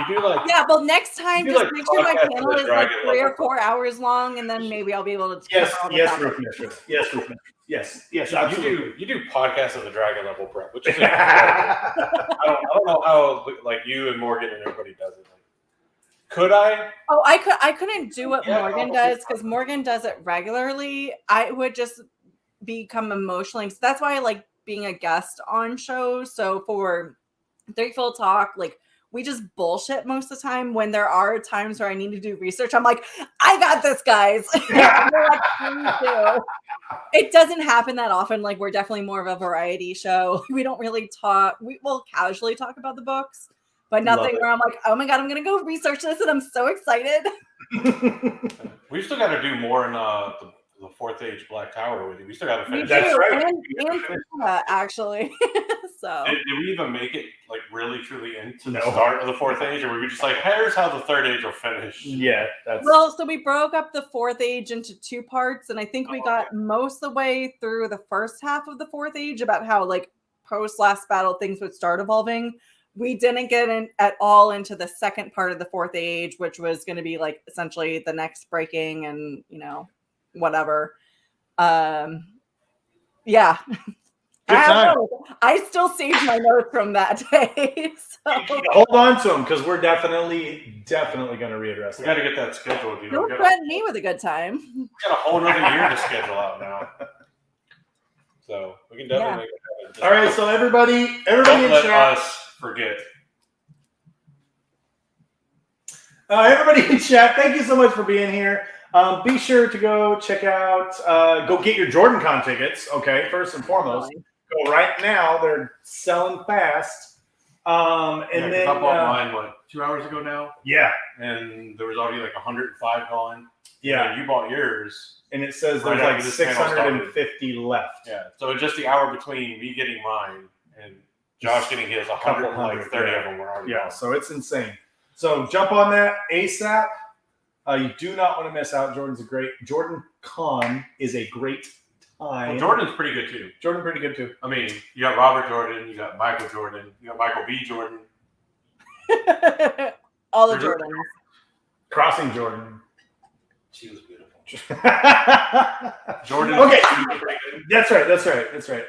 You do like Yeah, well, next time, You just like make sure my podcast panel with is like Dragon 3 or level. 4 hours long, and then maybe I'll be able to. Yes, cover all the yes, topics. Roof Mistress. Yes, Roof Mistress. Yes, you absolutely. do podcasts of the Dragon level prep, which is incredible. I don't know how like you and Morgan and everybody does it. Could I? Oh, I couldn't do what Yeah, Morgan probably. does because Morgan does it regularly. I would just become emotionally. So that's why I like being a guest on shows. So for Threefold Talk, like we just bullshit most of the time. When there are times where I need to do research, I'm like, I got this, guys. And they're like, "Please do." It doesn't happen that often. Like we're definitely more of a variety show. We don't really talk. We will casually talk about the books, but Love nothing it. where I'm like, oh my God, I'm going to go research this. And I'm so excited. We still got to do more in the Fourth Age Black Tower with you. We still got to We finish. That's do, right. and actually. So Did we even make it like really truly into the No. start of the Fourth Age, or were we just like, here's how the Third Age will finish? Yeah, that's well, so we broke up the fourth age into 2 parts, and I think we Oh, got most of the way through the first half of the fourth age about how like post last battle things would start evolving. We didn't get in at all into the second part of the fourth age, which was going to be like essentially the next breaking and whatever. Yeah. good I time. don't know. I still saved my notes from that day. So. Hold on to them because we're definitely going to readdress We got that. to get that scheduled. You know, Don't we got threaten me with a good time. a whole other year to schedule out now. So we can definitely Yeah. make it happen. All right, so everybody Don't in let chat, us forget. everybody in chat, thank you so much for being here. Be sure to go check out, go get your JordanCon tickets. Okay, first and foremost, go right now. They're selling fast. And Yeah, 'cause then I bought mine 2 hours ago now, yeah, and there was already like 105 gone. yeah, And you bought yours. and it says Right there's after like this panel started. 650 left. Yeah. So it's just the hour between me getting mine and Josh getting his. Couple 130 hundred, of them were already Yeah, gone. so it's insane. So jump on that ASAP. You do not want to miss out. Jordan Con is a great time. Well, Jordan's pretty good too. Jordan pretty good too. I mean, you got Robert Jordan, you got Michael Jordan, you got Michael B. Jordan. All the Jordans. Crossing Jordan. She was beautiful. Jordan. Okay. That's right.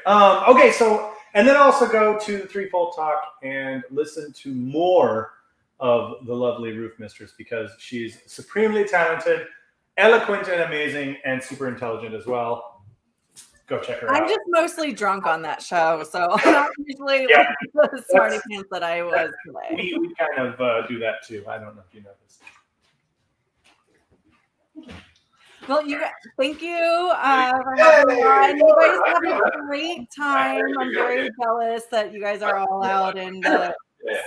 Okay, so and then also go to the Threefold Talk and listen to more of the lovely Roof Mistress because she's supremely talented, eloquent and amazing, and super intelligent as well. Go check her out. I'm just mostly drunk on that show, so I'm not usually like the smarty pants that I was today. We kind of do that too. I don't know if you noticed. Well, you guys, thank you for having me on. You guys have a great time. I'm very jealous that you guys are all out in the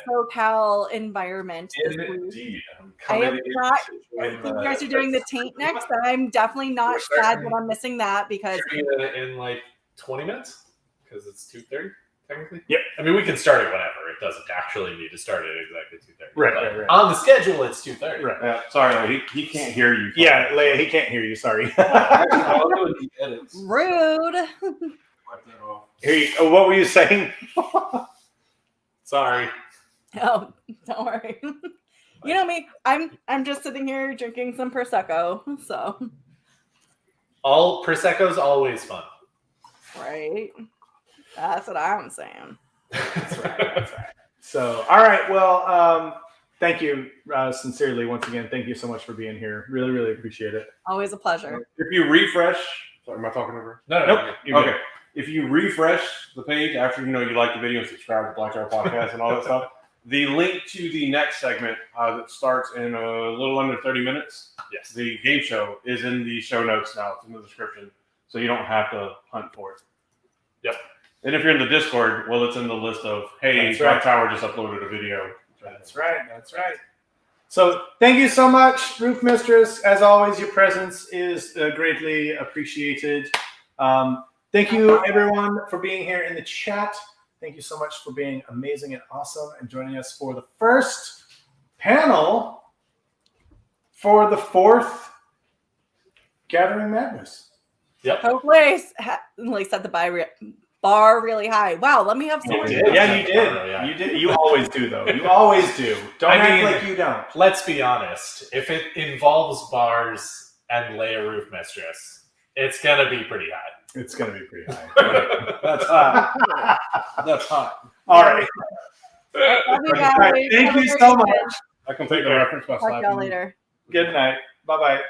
SoCal environment this week. Indeed. I am not. I think you guys are doing the taint next. I'm definitely not sad that I'm missing that because in like 20 minutes because it's 2:30 technically. Yep. I mean, we can start it whenever. It doesn't actually need to start at exactly 2:30. Right. On the schedule, it's 2:30. Right. Sorry, he can't hear you. Yeah, Leia, he can't hear you. Sorry. rude. What were you saying? Sorry. Oh, don't worry. You know me. I'm just sitting here drinking some prosecco. So. All Prosecco's always fun. Right. That's what I'm saying. That's right. So, all right. Well, thank you sincerely once again. Thank you so much for being here. Really, really appreciate it. Always a pleasure. If you refresh, sorry, am I talking over? No. Nope. Okay. If you refresh the page after you like the video and subscribe to Black Tower Podcast and all that stuff, the link to the next segment that starts in a little under 30 minutes. Yes. The game show is in the show notes now. It's in the description, so you don't have to hunt for it. Yep. And if you're in the Discord, well, it's in the list of, hey, That's Black right. Tower just uploaded a video. That's right. So thank you so much, Roof Mistress. As always, your presence is greatly appreciated. Thank you, everyone, for being here in the chat. Thank you so much for being amazing and awesome and joining us for the first panel for the fourth Gathering Madness. Yep. Hopefully, set the bar really high. Wow, let me have some. You did. Yeah, you did. Yeah. You did. You always do, though. You always do. Don't act like you don't. Let's be honest. If it involves bars and Leia Roof Mistress, it's gonna be pretty high. It's going to be pretty high. That's hot. That's hot. All right. Love you guys. Thank Have a you great so weekend. much. I can take the reference by Talk to y'all slapping you. later. Good night. Bye-bye.